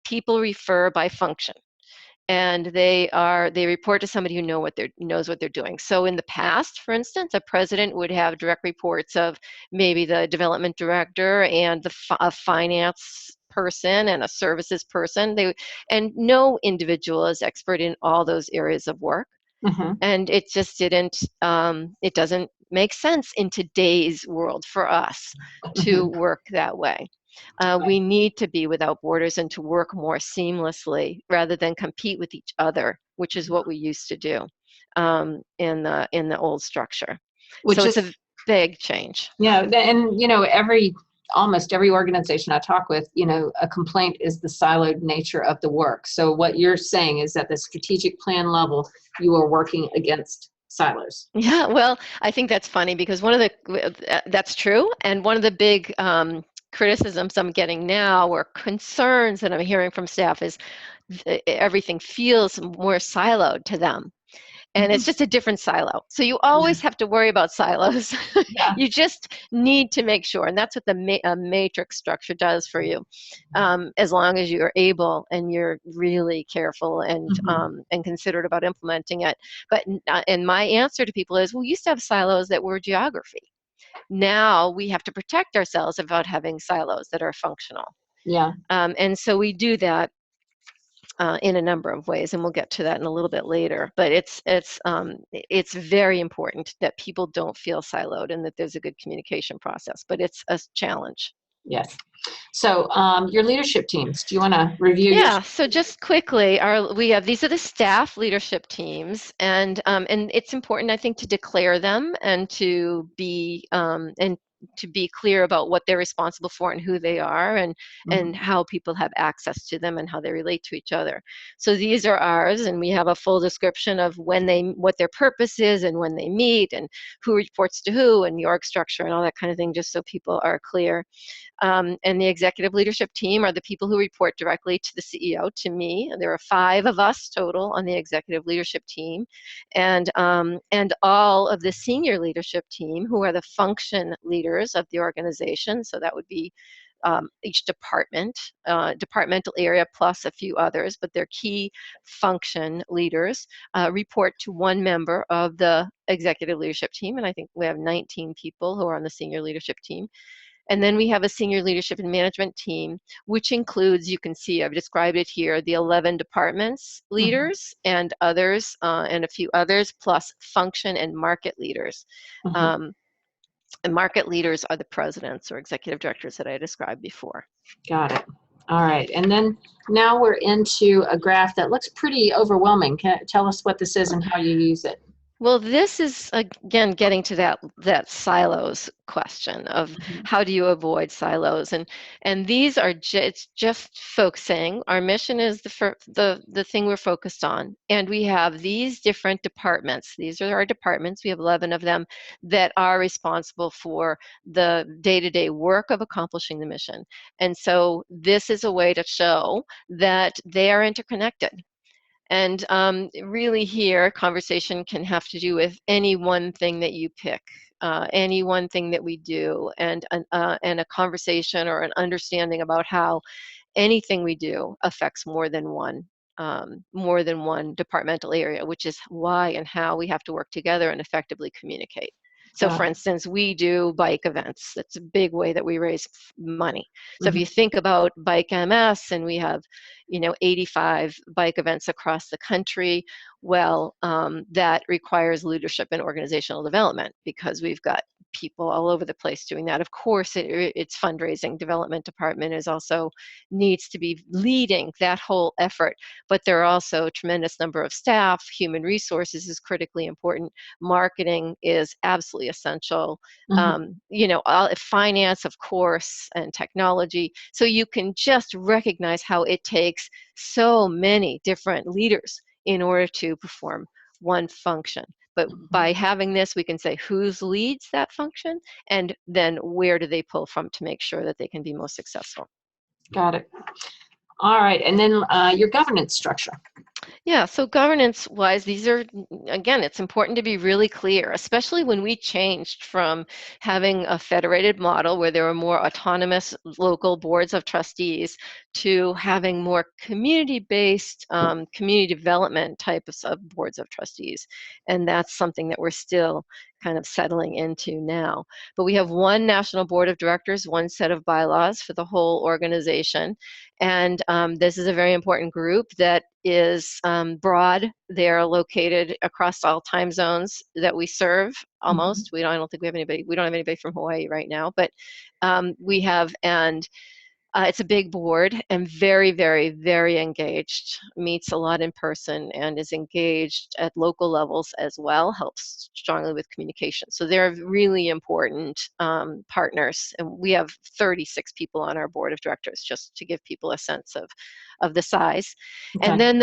[SPEAKER 2] People refer by function, and they report to somebody who knows what they're doing. So in the past, for instance, a president would have direct reports of maybe the development director and a finance person and a services person. And no individual is expert in all those areas of work.
[SPEAKER 1] Mm-hmm.
[SPEAKER 2] And it just it doesn't make sense in today's world for us to work that way. We need to be without borders and to work more seamlessly rather than compete with each other, which is what we used to do. in the old structure.
[SPEAKER 1] Which
[SPEAKER 2] So it's
[SPEAKER 1] is,
[SPEAKER 2] a big change.
[SPEAKER 1] yeah, and almost every organization I talk with, a complaint is the siloed nature of the work. So what you're saying is that the strategic plan level, you are working against silos.
[SPEAKER 2] Yeah, well, I think that's funny because that's true. And one of the big criticisms I'm getting now, or concerns that I'm hearing from staff, is everything feels more siloed to them. And it's just a different silo. So you always have to worry about silos.
[SPEAKER 1] Yeah.
[SPEAKER 2] You just need to make sure, and that's what the matrix structure does for you, as long as you're able and you're really careful and considerate about implementing it. But and my answer to people is, well, we used to have silos that were geography. Now we have to protect ourselves about having silos that are functional.
[SPEAKER 1] Yeah.
[SPEAKER 2] And so we do that in a number of ways, and we'll get to that in a little bit later. But it's very important that people don't feel siloed and that there's a good communication process. But it's a challenge.
[SPEAKER 1] Yes. So your leadership teams, do you want to review your?
[SPEAKER 2] Yeah, so just quickly, these are the staff leadership teams, and it's important, I think, to declare them and to be clear about what they're responsible for and who they are, and how people have access to them and how they relate to each other. So these are ours, and we have a full description of what their purpose is and when they meet and who reports to who and the org structure and all that kind of thing, just so people are clear. And the executive leadership team are the people who report directly to the CEO, to me. And there are 5 of us total on the executive leadership team, and all of the senior leadership team, who are the function leaders of the organization. So that would be each departmental area plus a few others, but their key function leaders report to one member of the executive leadership team. And I think we have 19 people who are on the senior leadership team. And then we have a senior leadership and management team, which includes, you can see, I've described it here, the 11 departments leaders and others, and a few others, plus function and market leaders. And market leaders are the presidents or executive directors that I described before.
[SPEAKER 1] Got it. All right. And then now we're into a graph that looks pretty overwhelming. Can you tell us what this is and how you use it?
[SPEAKER 2] Well, this is, again, getting to that silos question of how do you avoid silos, and these are it's just focusing. Our mission is the thing we're focused on, and we have these different departments. These are our departments. We have 11 of them that are responsible for the day-to-day work of accomplishing the mission. And so this is a way to show that they are interconnected. And really here, conversation can have to do with any one thing that you pick, any one thing that we do, and a conversation or an understanding about how anything we do affects more than one departmental area, which is why and how we have to work together and effectively communicate. So for instance, we do bike events. That's a big way that we raise money. So if you think about Bike MS, and we have 85 bike events across the country, well, that requires leadership and organizational development, because we've got people all over the place doing that. Of course, it's fundraising. Development department is also needs to be leading that whole effort, but there are also a tremendous number of staff. Human resources is critically important. Marketing is absolutely essential. Finance, of course, and technology. So you can just recognize how it takes so many different leaders in order to perform one function. But by having this, we can say who's leads that function, and then where do they pull from to make sure that they can be most successful.
[SPEAKER 1] Got it. All right. And then your governance structure.
[SPEAKER 2] Yeah, so governance-wise, these are, again, it's important to be really clear, especially when we changed from having a federated model where there were more autonomous local boards of trustees to having more community-based, community development types of boards of trustees. And that's something that we're still kind of settling into now. But we have one national board of directors, one set of bylaws for the whole organization. And this is a very important group that is broad. They're located across all time zones that we serve, almost. I don't think we have anybody, we don't have anybody from Hawaii right now, but we have, and It's a big board and very, very, very engaged, meets a lot in person and is engaged at local levels as well, helps strongly with communication. So they're really important partners. And we have 36 people on our board of directors, just to give people a sense of the size.
[SPEAKER 1] Okay.
[SPEAKER 2] And then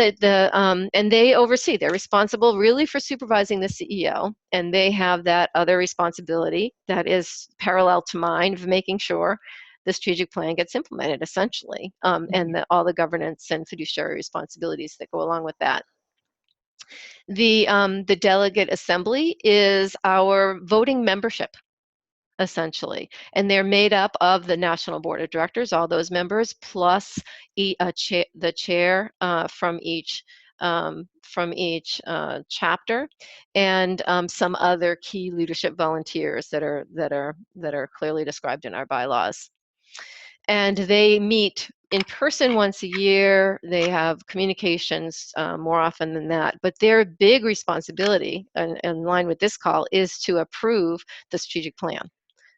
[SPEAKER 2] and they oversee, they're responsible really for supervising the CEO, and they have that other responsibility that is parallel to mine of making sure the strategic plan gets implemented essentially, and all the governance and fiduciary responsibilities that go along with that. The delegate assembly is our voting membership, essentially, and they're made up of the National Board of Directors, all those members, plus the chair from each chapter, and some other key leadership volunteers that are clearly described in our bylaws. And they meet in person once a year. They have communications more often than that, but their big responsibility, in line with this call, is to approve the strategic plan.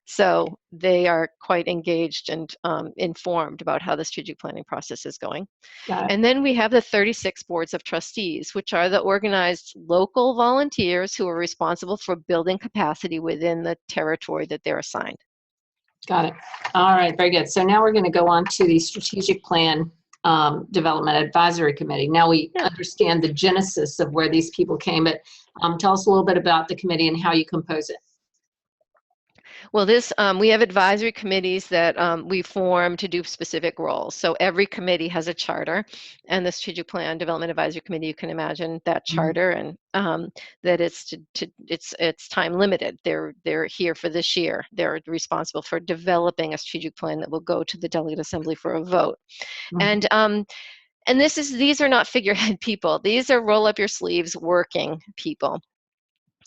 [SPEAKER 2] So they are quite engaged and informed about how the strategic planning process is going. And then we have the 36 boards of trustees, which are the organized local volunteers who are responsible for building capacity within the territory that they're assigned.
[SPEAKER 1] Got it. All right, very good. So now we're going to go on to the strategic plan development advisory committee. Now we understand the genesis of where these people came, but tell us a little bit about the committee and how you compose it.
[SPEAKER 2] Well, we have advisory committees that we form to do specific roles. So every committee has a charter, and the strategic plan development advisory committee, you can imagine that charter, and that it's time limited. They're here for this year. They're responsible for developing a strategic plan that will go to the delegate assembly for a vote. And these are not figurehead people. These are roll up your sleeves working people.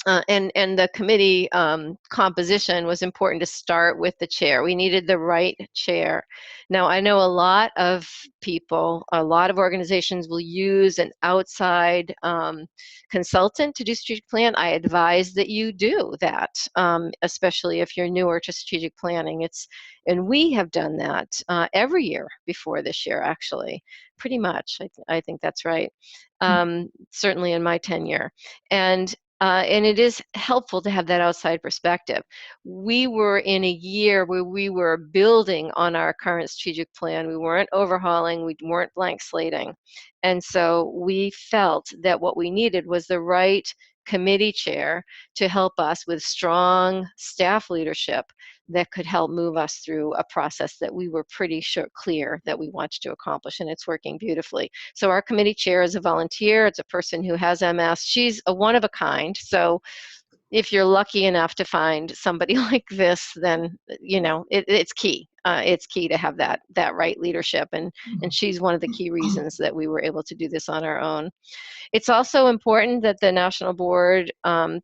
[SPEAKER 2] And the committee composition was important to start with the chair. We needed the right chair. Now, I know a lot of people, a lot of organizations will use an outside consultant to do strategic plan. I advise that you do that, especially if you're newer to strategic planning. And we have done that every year before this year, actually, pretty much. I think that's right. Certainly in my tenure. And it is helpful to have that outside perspective. We were in a year where we were building on our current strategic plan. We weren't overhauling, we weren't blank slating. And so we felt that what we needed was the right committee chair to help us with strong staff leadership that could help move us through a process that we were pretty clear that we wanted to accomplish, and it's working beautifully. So our committee chair is a volunteer. It's a person who has MS. She's a one of a kind. So if you're lucky enough to find somebody like this, then it's key. It's key to have that right leadership, and she's one of the key reasons that we were able to do this on our own. It's also important that the National Board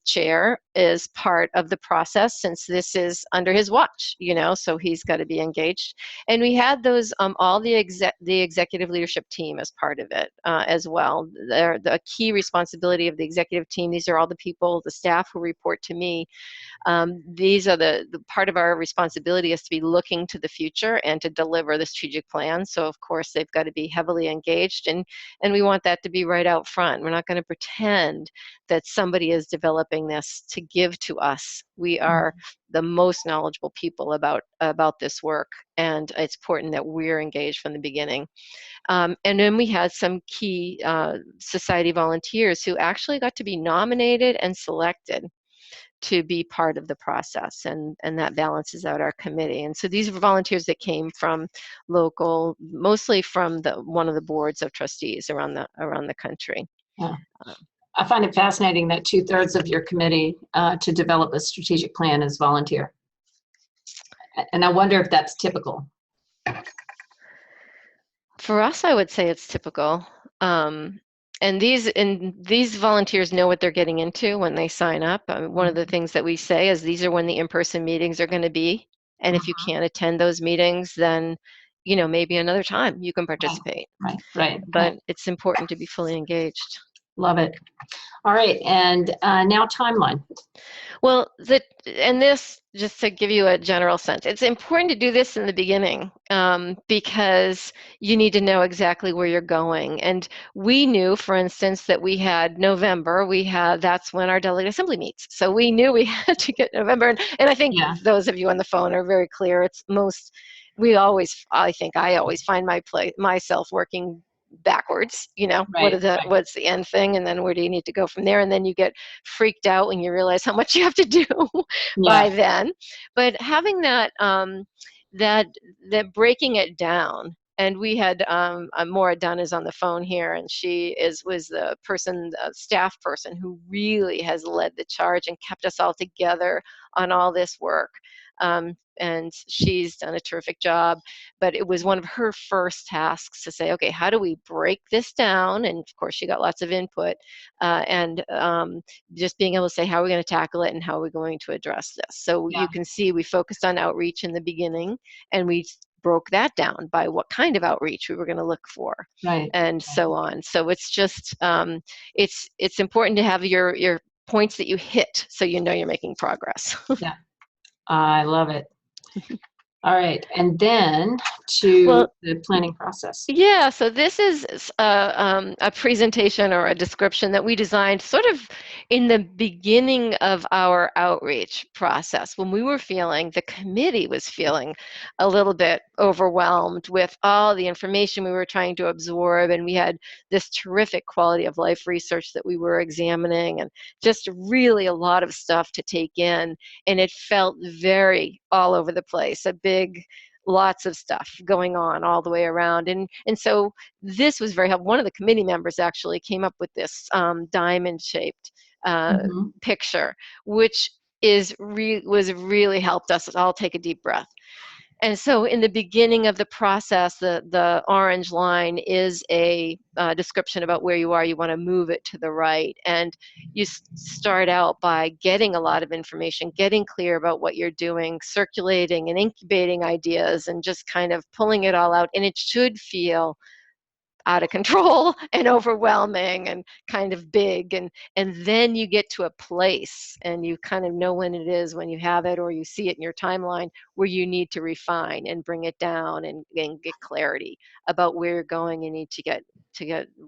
[SPEAKER 2] chair is part of the process, since this is under his watch, so he's got to be engaged. And we had those, all the executive leadership team as part of it as well. They're the key responsibility of the executive team. These are all the people, the staff who report to me. These are the part of our responsibility is to be looking to the future and to deliver the strategic plan. So of course they've got to be heavily engaged, and we want that to be right out front. We're not going to pretend that somebody is developing this to give to us. We are the most knowledgeable people about this work, and it's important that we're engaged from the beginning. And then we had some key society volunteers who actually got to be nominated and selected to be part of the process, and that balances out our committee. And so these were volunteers that came from local, mostly from one of the boards of trustees around the country.
[SPEAKER 1] Yeah. I find it fascinating that 2/3 of your committee to develop a strategic plan is volunteer. And I wonder if that's typical.
[SPEAKER 2] For us, I would say it's typical. And these volunteers know what they're getting into when they sign up. One of the things that we say is these are when the in-person meetings are going to be. And if you can't attend those meetings, then maybe another time you can participate.
[SPEAKER 1] Right.
[SPEAKER 2] But it's important to be fully engaged.
[SPEAKER 1] Love it. All right, and now timeline.
[SPEAKER 2] Well, and this, just to give you a general sense, it's important to do this in the beginning because you need to know exactly where you're going. And we knew, for instance, that we had November, that's when our delegate assembly meets. So we knew we had to get November. And I think
[SPEAKER 1] Yeah,
[SPEAKER 2] those of you on the phone are very clear. I always find myself working backwards,
[SPEAKER 1] right, right.
[SPEAKER 2] what's the end thing, and then where do you need to go from there, and then you get freaked out when you realize how much you have to do
[SPEAKER 1] Yeah,
[SPEAKER 2] by then. But having that breaking it down, and we had Maura Dunn is on the phone here, and was the staff person who really has led the charge and kept us all together on all this work. And she's done a terrific job, but it was one of her first tasks to say, okay, how do we break this down? And of course, she got lots of input, and just being able to say, how are we going to tackle it and how are we going to address this? So
[SPEAKER 1] yeah,
[SPEAKER 2] you can see we focused on outreach in the beginning, and we broke that down by what kind of outreach we were going to look for,
[SPEAKER 1] right.
[SPEAKER 2] and so on. So it's just it's important to have your points that you hit so you know you're making progress.
[SPEAKER 1] Yeah, I love it. All right, and then to
[SPEAKER 2] Well,
[SPEAKER 1] the planning process.
[SPEAKER 2] yeah, so this is a presentation or a description that we designed sort of in the beginning of our outreach process when the committee was feeling a little bit overwhelmed with all the information we were trying to absorb, and we had this terrific quality of life research that we were examining, and just really a lot of stuff to take in, and it felt very all over the place, lots of stuff going on all the way around. And so this was very helpful. One of the committee members actually came up with this diamond shaped
[SPEAKER 1] Hmm.
[SPEAKER 2] picture, which was really helped us all take a deep breath. And so in the beginning of the process, the orange line is a description about where you are. You want to move it to the right. And you start out by getting a lot of information, getting clear about what you're doing, circulating and incubating ideas, and just kind of pulling it all out. And it should feel out of control and overwhelming and kind of big, and then you get to a place and you kind of know when it is, when you have it or you see it in your timeline, where you need to refine and bring it down and get clarity about where you're going. You need to get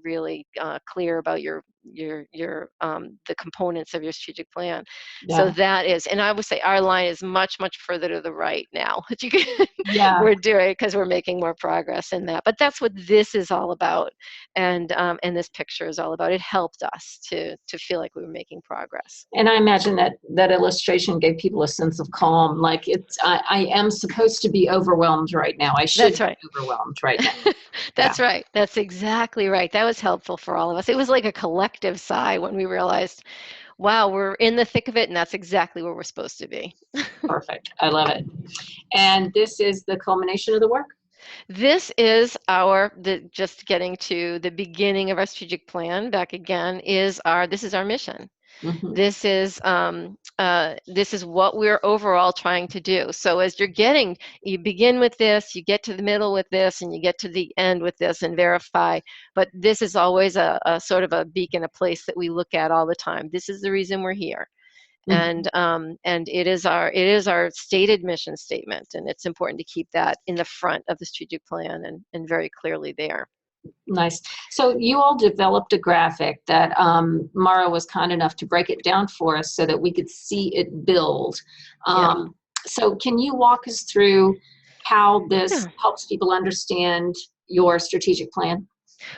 [SPEAKER 2] really clear about the components of your strategic plan. So
[SPEAKER 1] Yeah,
[SPEAKER 2] that is, and I would say our line is much further to the right now that you can
[SPEAKER 1] yeah.
[SPEAKER 2] we're doing, because we're making more progress in that. But that's what this is all about, and this picture is all about. It helped us to feel like we were making progress.
[SPEAKER 1] And I imagine that that illustration gave people a sense of calm. Like I am supposed to be overwhelmed right now. I should
[SPEAKER 2] That's
[SPEAKER 1] be
[SPEAKER 2] right.
[SPEAKER 1] overwhelmed right now. Yeah,
[SPEAKER 2] That's right. That's exactly right. That was helpful for all of us. It was like a collective sigh when we realized, wow, we're in the thick of it, and that's exactly where we're supposed to be.
[SPEAKER 1] perfect. I love it. And this is the culmination of the work.
[SPEAKER 2] This is just getting to the beginning of our strategic plan back again, this is our mission.
[SPEAKER 1] Hmm.
[SPEAKER 2] This is what we're overall trying to do. So as you begin with this, you get to the middle with this, and you get to the end with this and verify. But this is always a sort of a beacon, a place that we look at all the time. This is the reason we're here.
[SPEAKER 1] Hmm.
[SPEAKER 2] And it is our stated mission statement, and it's important to keep that in the front of the strategic plan and very clearly there.
[SPEAKER 1] Nice. So you all developed a graphic that Mara was kind enough to break it down for us so that we could see it build.
[SPEAKER 2] Yeah.
[SPEAKER 1] So can you walk us through how this
[SPEAKER 2] Yeah.
[SPEAKER 1] helps people understand your strategic plan?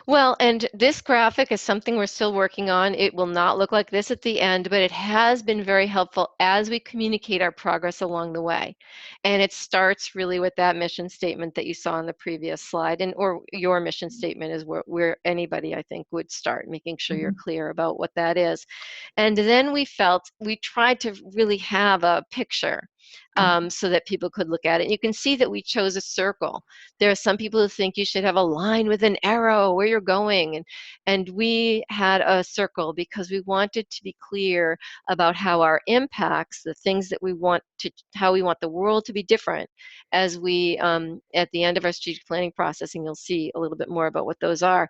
[SPEAKER 2] Well, and this graphic is something we're still working on. It will not look like this at the end, but it has been very helpful as we communicate our progress along the way. And it starts really with that mission statement that you saw on the previous slide, or your mission statement is where anybody, I think, would start, making sure you're
[SPEAKER 1] Mhm.
[SPEAKER 2] clear about what that is. And then we tried to really have a picture so that people could look at it. And you can see that we chose a circle. There are some people who think you should have a line with an arrow where you're going. And we had a circle because we wanted to be clear about how our impacts, the things that how we want the world to be different as we, at the end of our strategic planning process, and you'll see a little bit more about what those are,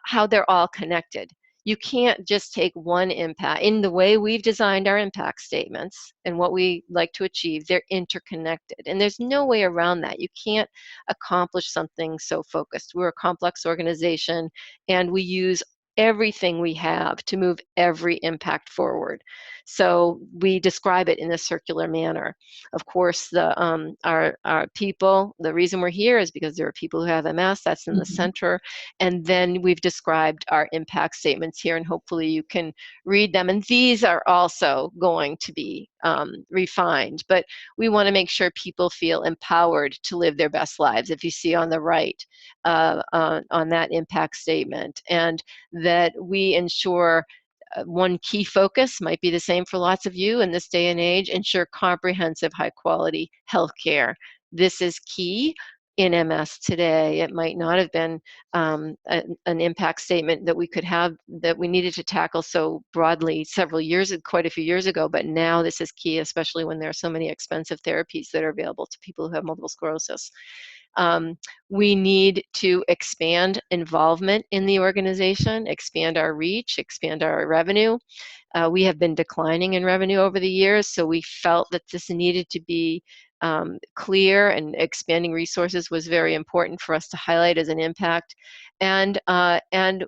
[SPEAKER 2] how they're all connected. you can't just take one impact. In the way we've designed our impact statements and what we like to achieve, they're interconnected. And there's no way around that. You can't accomplish something so focused. We're a complex organization, and we use everything we have to move every impact forward. So we describe it in a circular manner. Of course, our people, the reason we're here is because there are people who have MS, that's in the center. And then we've described our impact statements here, and hopefully you can read them. And these are also going to be refined, but we want to make sure people feel empowered to live their best lives, if you see on the right on that impact statement, and that we ensure one key focus might be the same for lots of you in this day and age: ensure comprehensive, high quality health care. This is key in MS today. It might not have been an impact statement that we could have, that we needed to tackle so broadly quite a few years ago, but now this is key, especially when there are so many expensive therapies that are available to people who have multiple sclerosis. We need to expand involvement in the organization, expand our reach, expand our revenue. We have been declining in revenue over the years, so we felt that this needed to be clear, and expanding resources was very important for us to highlight as an impact. And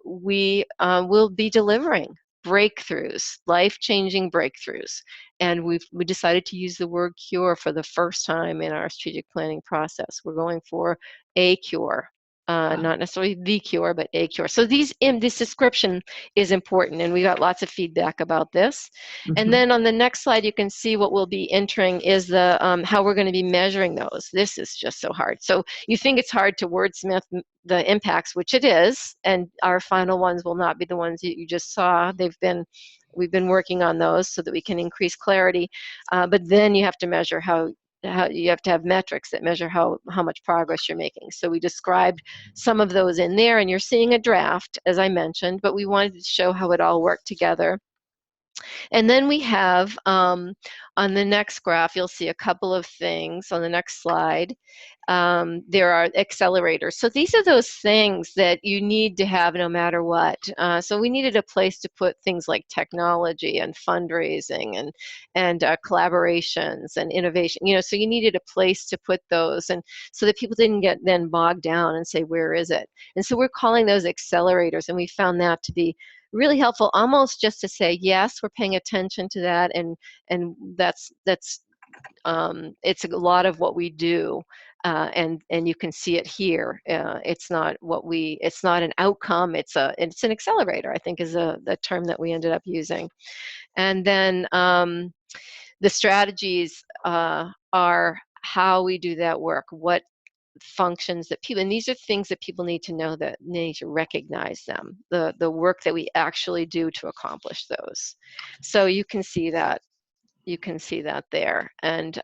[SPEAKER 2] we will be delivering breakthroughs, life-changing breakthroughs. And we decided to use the word cure for the first time in our strategic planning process. We're going for a cure. Not necessarily the cure, but a cure. So this description is important, and we got lots of feedback about this. And then on the next slide, you can see what we'll be entering is the how we're going to be measuring those. This is just so hard. So you think it's hard to wordsmith the impacts, which it is, and our final ones will not be the ones that you just saw. We've been working on those so that we can increase clarity, but then you have to measure how you have to have metrics that measure how much progress you're making. So we described some of those in there, and you're seeing a draft, as I mentioned, but we wanted to show how it all worked together. And then we have, on the next graph, you'll see a couple of things on the next slide. There are accelerators. So these are those things that you need to have no matter what. So we needed a place to put things like technology and fundraising and collaborations and innovation. So you needed a place to put those, and so that people didn't get then bogged down and say, where is it? And so we're calling those accelerators, and we found that to be really helpful, almost just to say, yes, we're paying attention to that, and that's it's a lot of what we do, and you can see it here. It's not an outcome. It's an accelerator, I think, is the term that we ended up using. And then the strategies are how we do that work, what functions that people, and these are things that people need to know, that they need to recognize them, the work that we actually do to accomplish those. So you can see that there. And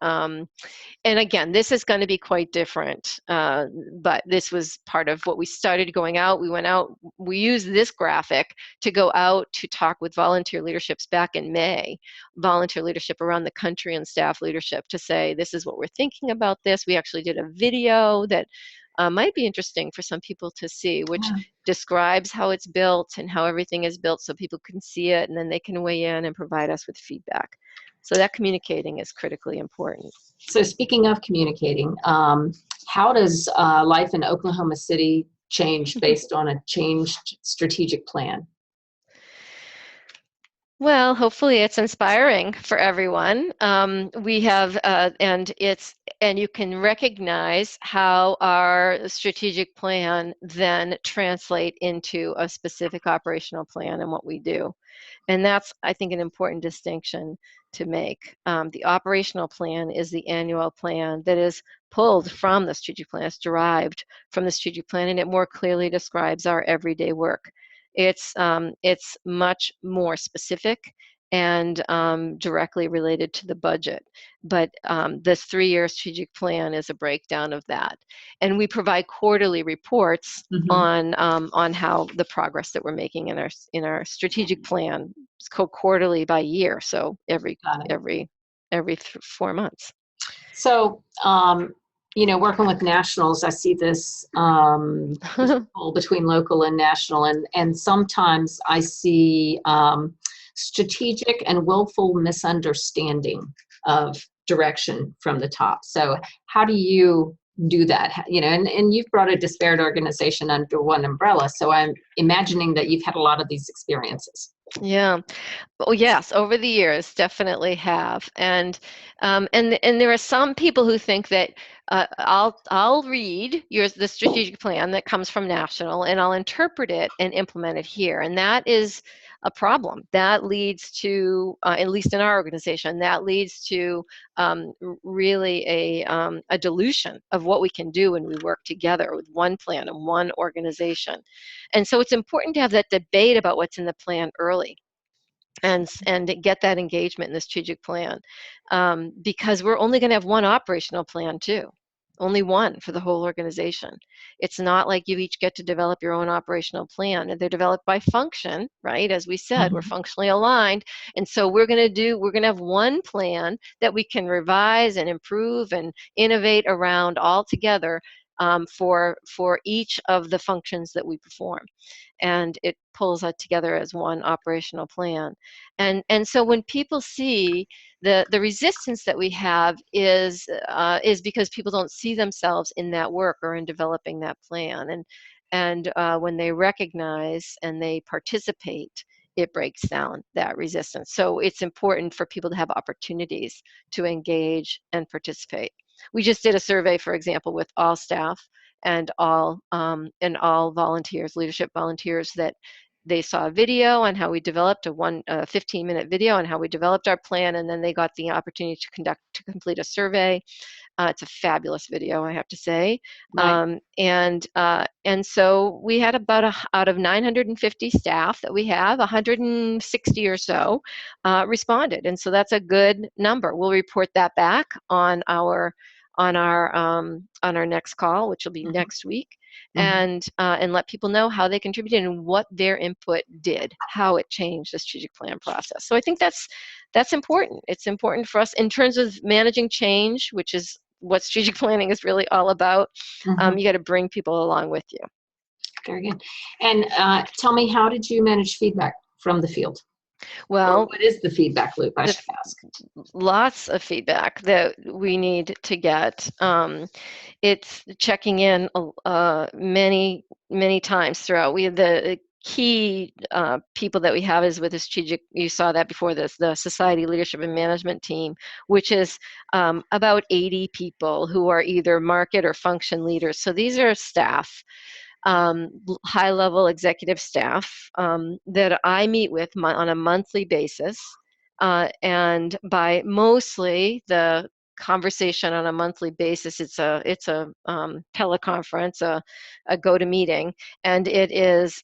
[SPEAKER 2] again, this is going to be quite different, but this was part of what we started going out. We went out, we used this graphic to go out to talk with volunteer leaderships back in May, volunteer leadership around the country and staff leadership, to say, this is what we're thinking about this. We actually did a video that might be interesting for some people to see, which describes how it's built and how everything is built, so people can see it, and then they can weigh in and provide us with feedback. So that communicating is critically important.
[SPEAKER 1] So speaking of communicating, how does life in Oklahoma City change based on a changed strategic plan?
[SPEAKER 2] Well, hopefully it's inspiring for everyone. We have, and you can recognize how our strategic plan then translate into a specific operational plan and what we do. And that's, I think, an important distinction to make. The operational plan is the annual plan that is pulled from the strategic plan. It's derived from the strategic plan, and it more clearly describes our everyday work. It's much more specific and directly related to the budget. But this 3-year strategic plan is a breakdown of that. And we provide quarterly reports on how the progress that we're making in our strategic plan. It's quarterly by year, so every 4 months.
[SPEAKER 1] So, working with nationals, I see this pull between local and national, and sometimes I see strategic and willful misunderstanding of direction from the top. So how do you do that? And you've brought a disparate organization under one umbrella, so I'm imagining that you've had a lot of these experiences.
[SPEAKER 2] Yeah. Oh yes, over the years, definitely have, and there are some people who think that I'll read the strategic plan that comes from national, and I'll interpret it and implement it here, and that is a problem. That leads to, at least in our organization, that leads to really a dilution of what we can do when we work together with one plan and one organization, and so it's important to have that debate about what's in the plan early and get that engagement in the strategic plan, because we're only going to have one operational plan too, only one for the whole organization. It's not like you each get to develop your own operational plan, and they're developed by function, right? As we said, we're functionally aligned, and so we're going to have one plan that we can revise and improve and innovate around all together, for each of the functions that we perform, and it pulls that together as one operational plan. And so when people see the resistance that we have is because people don't see themselves in that work or in developing that plan, and when they recognize and they participate, it breaks down that resistance. So it's important for people to have opportunities to engage and participate. We just did a survey, for example, with all staff and all volunteers, leadership volunteers, that they saw a video on how we developed a 15-minute video on how we developed our plan, and then they got the opportunity to complete a survey. It's a fabulous video, I have to say.
[SPEAKER 1] Right.
[SPEAKER 2] And so we had about out of 950 staff that we have, 160 or so responded, and so that's a good number. We'll report that back on our next call, which will be next week, and let people know how they contributed and what their input did, how it changed the strategic plan process. So I think that's important. It's important for us in terms of managing change, which is what strategic planning is really all about. You got to bring people along with you.
[SPEAKER 1] Very good. And tell me, how did you manage feedback from the field?
[SPEAKER 2] Well,
[SPEAKER 1] or what is the feedback loop, I should ask?
[SPEAKER 2] Lots of feedback that we need to get. It's checking in many times throughout. We have the key people that we have is with the strategic, you saw that before this, the Society Leadership and Management Team, which is about 80 people who are either market or function leaders. So these are staff, high-level executive staff that I meet with on a monthly basis, and by mostly the conversation on a monthly basis, it's a teleconference, a go-to-meeting, and it's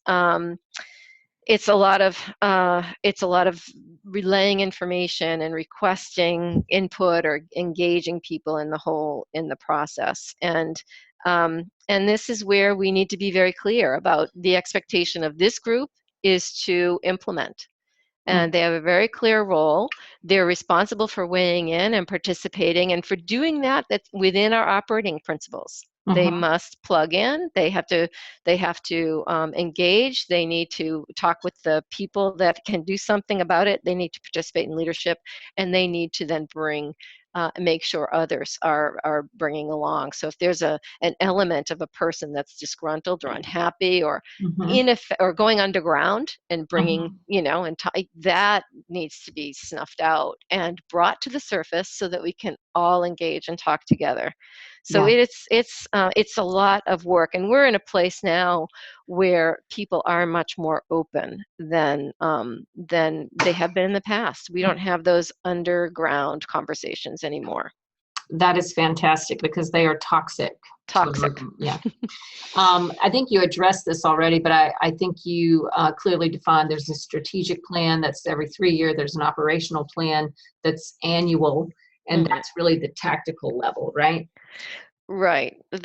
[SPEAKER 2] a lot of relaying information and requesting input or engaging people in the process. And this is where we need to be very clear about the expectation of this group is to implement. And they have a very clear role. They're responsible for weighing in and participating, and for doing that, that's within our operating principles. They must plug in. They have to engage. They need to talk with the people that can do something about it. They need to participate in leadership, and they need to then make sure others are bringing along. So if there's an element of a person that's disgruntled or unhappy or or going underground and bringing, that needs to be snuffed out and brought to the surface so that we can all engage and talk together. So it's a lot of work, and we're in a place now where people are much more open than they have been in the past. We don't have those underground conversations anymore.
[SPEAKER 1] That is fantastic, because they are toxic. Yeah. I think you addressed this already, but I think you clearly defined there's a strategic plan that's every 3 years. There's an operational plan that's annual, and that's really the tactical level, right?
[SPEAKER 2] Right. So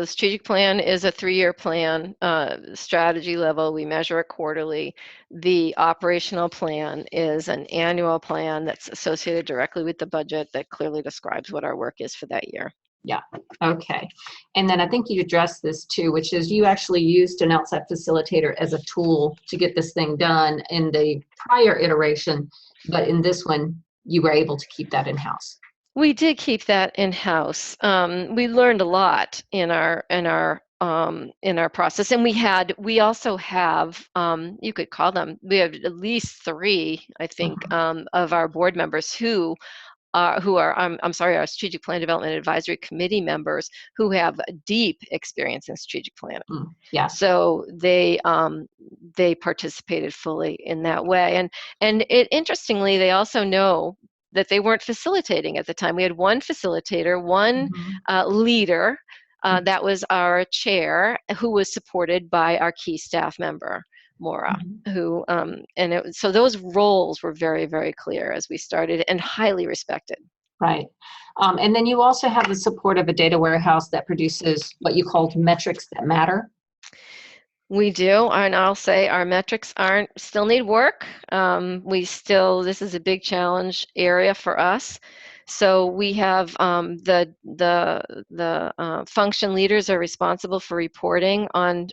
[SPEAKER 2] the strategic plan is a 3-year plan, strategy level. We measure it quarterly. The operational plan is an annual plan that's associated directly with the budget that clearly describes what our work is for that year.
[SPEAKER 1] Yeah. Okay. And then I think you addressed this too, which is you actually used an outside facilitator as a tool to get this thing done in the prior iteration, but in this one, you were able to keep that in-house.
[SPEAKER 2] We did keep that in-house. We learned a lot in our process, and we also have, you could call them, we have at least three, I think, of our board members who are I'm sorry, our strategic plan development advisory committee members who have deep experience in strategic planning.
[SPEAKER 1] Yeah.
[SPEAKER 2] So they participated fully in that way, and interestingly, they also know that they weren't facilitating at the time. We had one facilitator, one leader, that was our chair, who was supported by our key staff member, Maura, who, so those roles were very, very clear as we started and highly respected.
[SPEAKER 1] Right. And then you also have the support of a data warehouse that produces what you called metrics that matter.
[SPEAKER 2] We do, and I'll say our metrics still need work. This is a big challenge area for us. So we have the function leaders are responsible for reporting on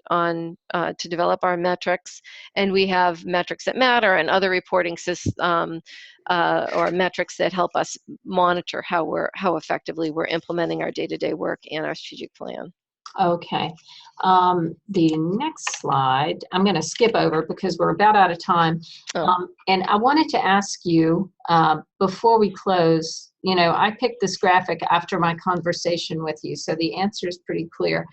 [SPEAKER 2] to develop our metrics, and we have metrics that matter and other reporting systems or metrics that help us monitor how effectively we're implementing our day-to-day work and our strategic plan.
[SPEAKER 1] Okay. The next slide, I'm going to skip over because we're about out of time. And I wanted to ask you, before we close, I picked this graphic after my conversation with you, so the answer is pretty clear.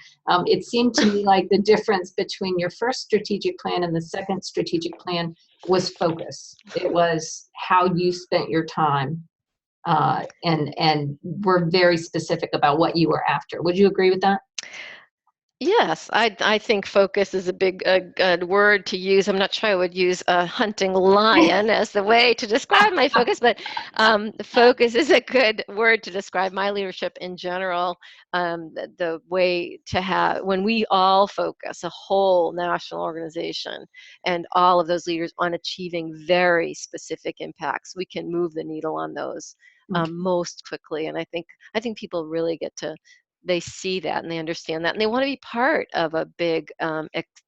[SPEAKER 1] It seemed to me like the difference between your first strategic plan and the second strategic plan was focus. It was how you spent your time, and we're very specific about what you were after. Would you agree with that?
[SPEAKER 2] Yes, I think focus is a good word to use. I'm not sure I would use a hunting lion as the way to describe my focus, but focus is a good word to describe my leadership in general. The way to have, when we all focus, a whole national organization and all of those leaders on achieving very specific impacts, we can move the needle on those most quickly. And I think people really they see that and they understand that, and they want to be part of a big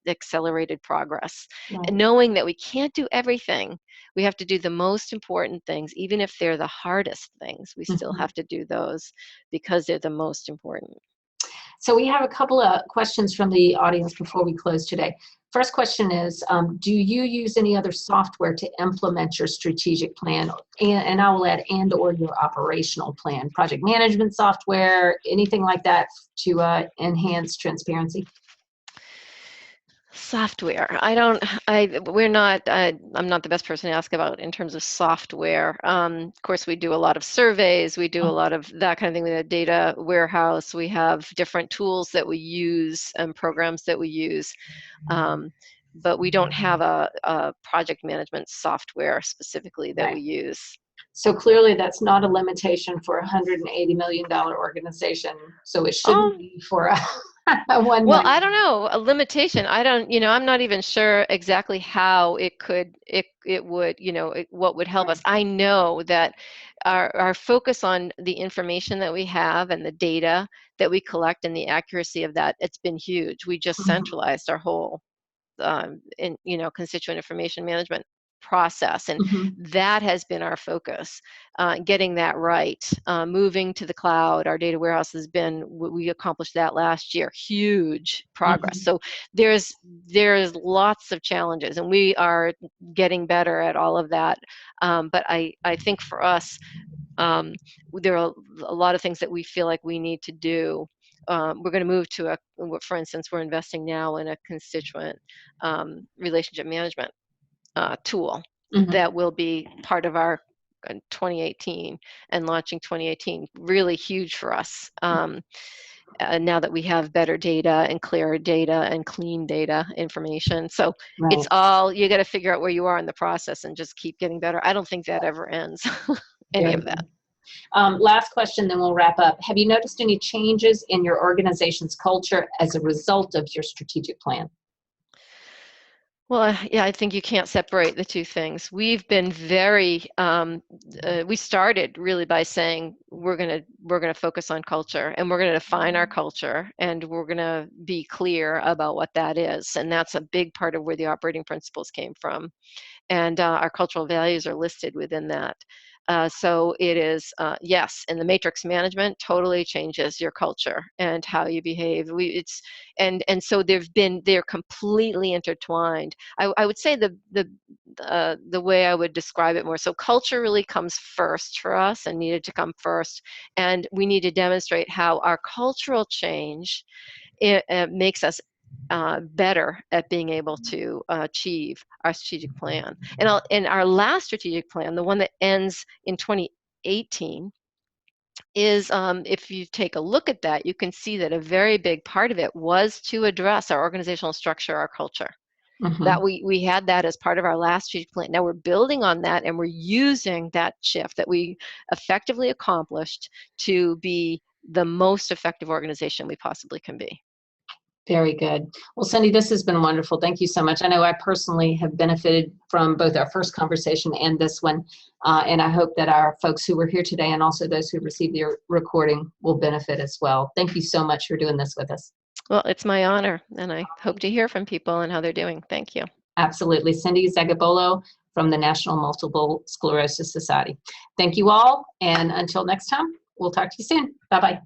[SPEAKER 2] accelerated progress.
[SPEAKER 1] Right.
[SPEAKER 2] And knowing that we can't do everything, we have to do the most important things, even if they're the hardest things. We still have to do those because they're the most important.
[SPEAKER 1] So we have a couple of questions from the audience before we close today. First question is, do you use any other software to implement your strategic plan? And I will add, or your operational plan, project management software, anything like that to enhance transparency?
[SPEAKER 2] Software. I'm not the best person to ask about in terms of software. Of course, we do a lot of surveys. We do a lot of that kind of thing with a data warehouse. We have different tools that we use and programs that we use. But we don't have a project management software specifically that we use. So
[SPEAKER 1] clearly that's not a limitation for a $180 million organization. So it shouldn't be for a
[SPEAKER 2] well, I don't know, a limitation. I'm not even sure exactly how it would, what would help us. I know that our focus on the information that we have and the data that we collect and the accuracy of that, it's been huge. We just centralized our whole constituent information management process, and that has been our focus, getting that right. Moving to the cloud, our data warehouse we accomplished that last year, huge progress. So there's lots of challenges, and we are getting better at all of that. But I think for us, there are a lot of things that we feel like we need to do. We're going to move to for instance, we're investing now in a constituent relationship management tool that will be part of our 2018 and launching 2018. Really huge for us now that we have better data and clearer data and clean data information. So it's all, you got to figure out where you are in the process and just keep getting better. I don't think that ever ends, any of that.
[SPEAKER 1] Last question, then we'll wrap up. Have you noticed any changes in your organization's culture as a result of your strategic plan?
[SPEAKER 2] Well, yeah, I think you can't separate the two things. We've been very, we started really by saying we're gonna focus on culture, and we're gonna define our culture, and we're gonna be clear about what that is. And that's a big part of where the operating principles came from. And our cultural values are listed within that. So it is, yes, and the matrix management totally changes your culture and how you behave. And so they're completely intertwined. I would say the way I would describe it more. So culture really comes first for us and needed to come first, and we need to demonstrate how our cultural change it makes us better at being able to achieve our strategic plan. And our last strategic plan, the one that ends in 2018, is if you take a look at that, you can see that a very big part of it was to address our organizational structure, our culture. That we had that as part of our last strategic plan. Now we're building on that, and we're using that shift that we effectively accomplished to be the most effective organization we possibly can be.
[SPEAKER 1] Very good. Well, Cyndi, this has been wonderful. Thank you so much. I know I personally have benefited from both our first conversation and this one, and I hope that our folks who were here today and also those who received the recording will benefit as well. Thank you so much for doing this with us.
[SPEAKER 2] Well, it's my honor, and I hope to hear from people and how they're doing. Thank you.
[SPEAKER 1] Absolutely. Cynthia Zagieboylo from the National Multiple Sclerosis Society. Thank you all, and until next time, we'll talk to you soon. Bye-bye.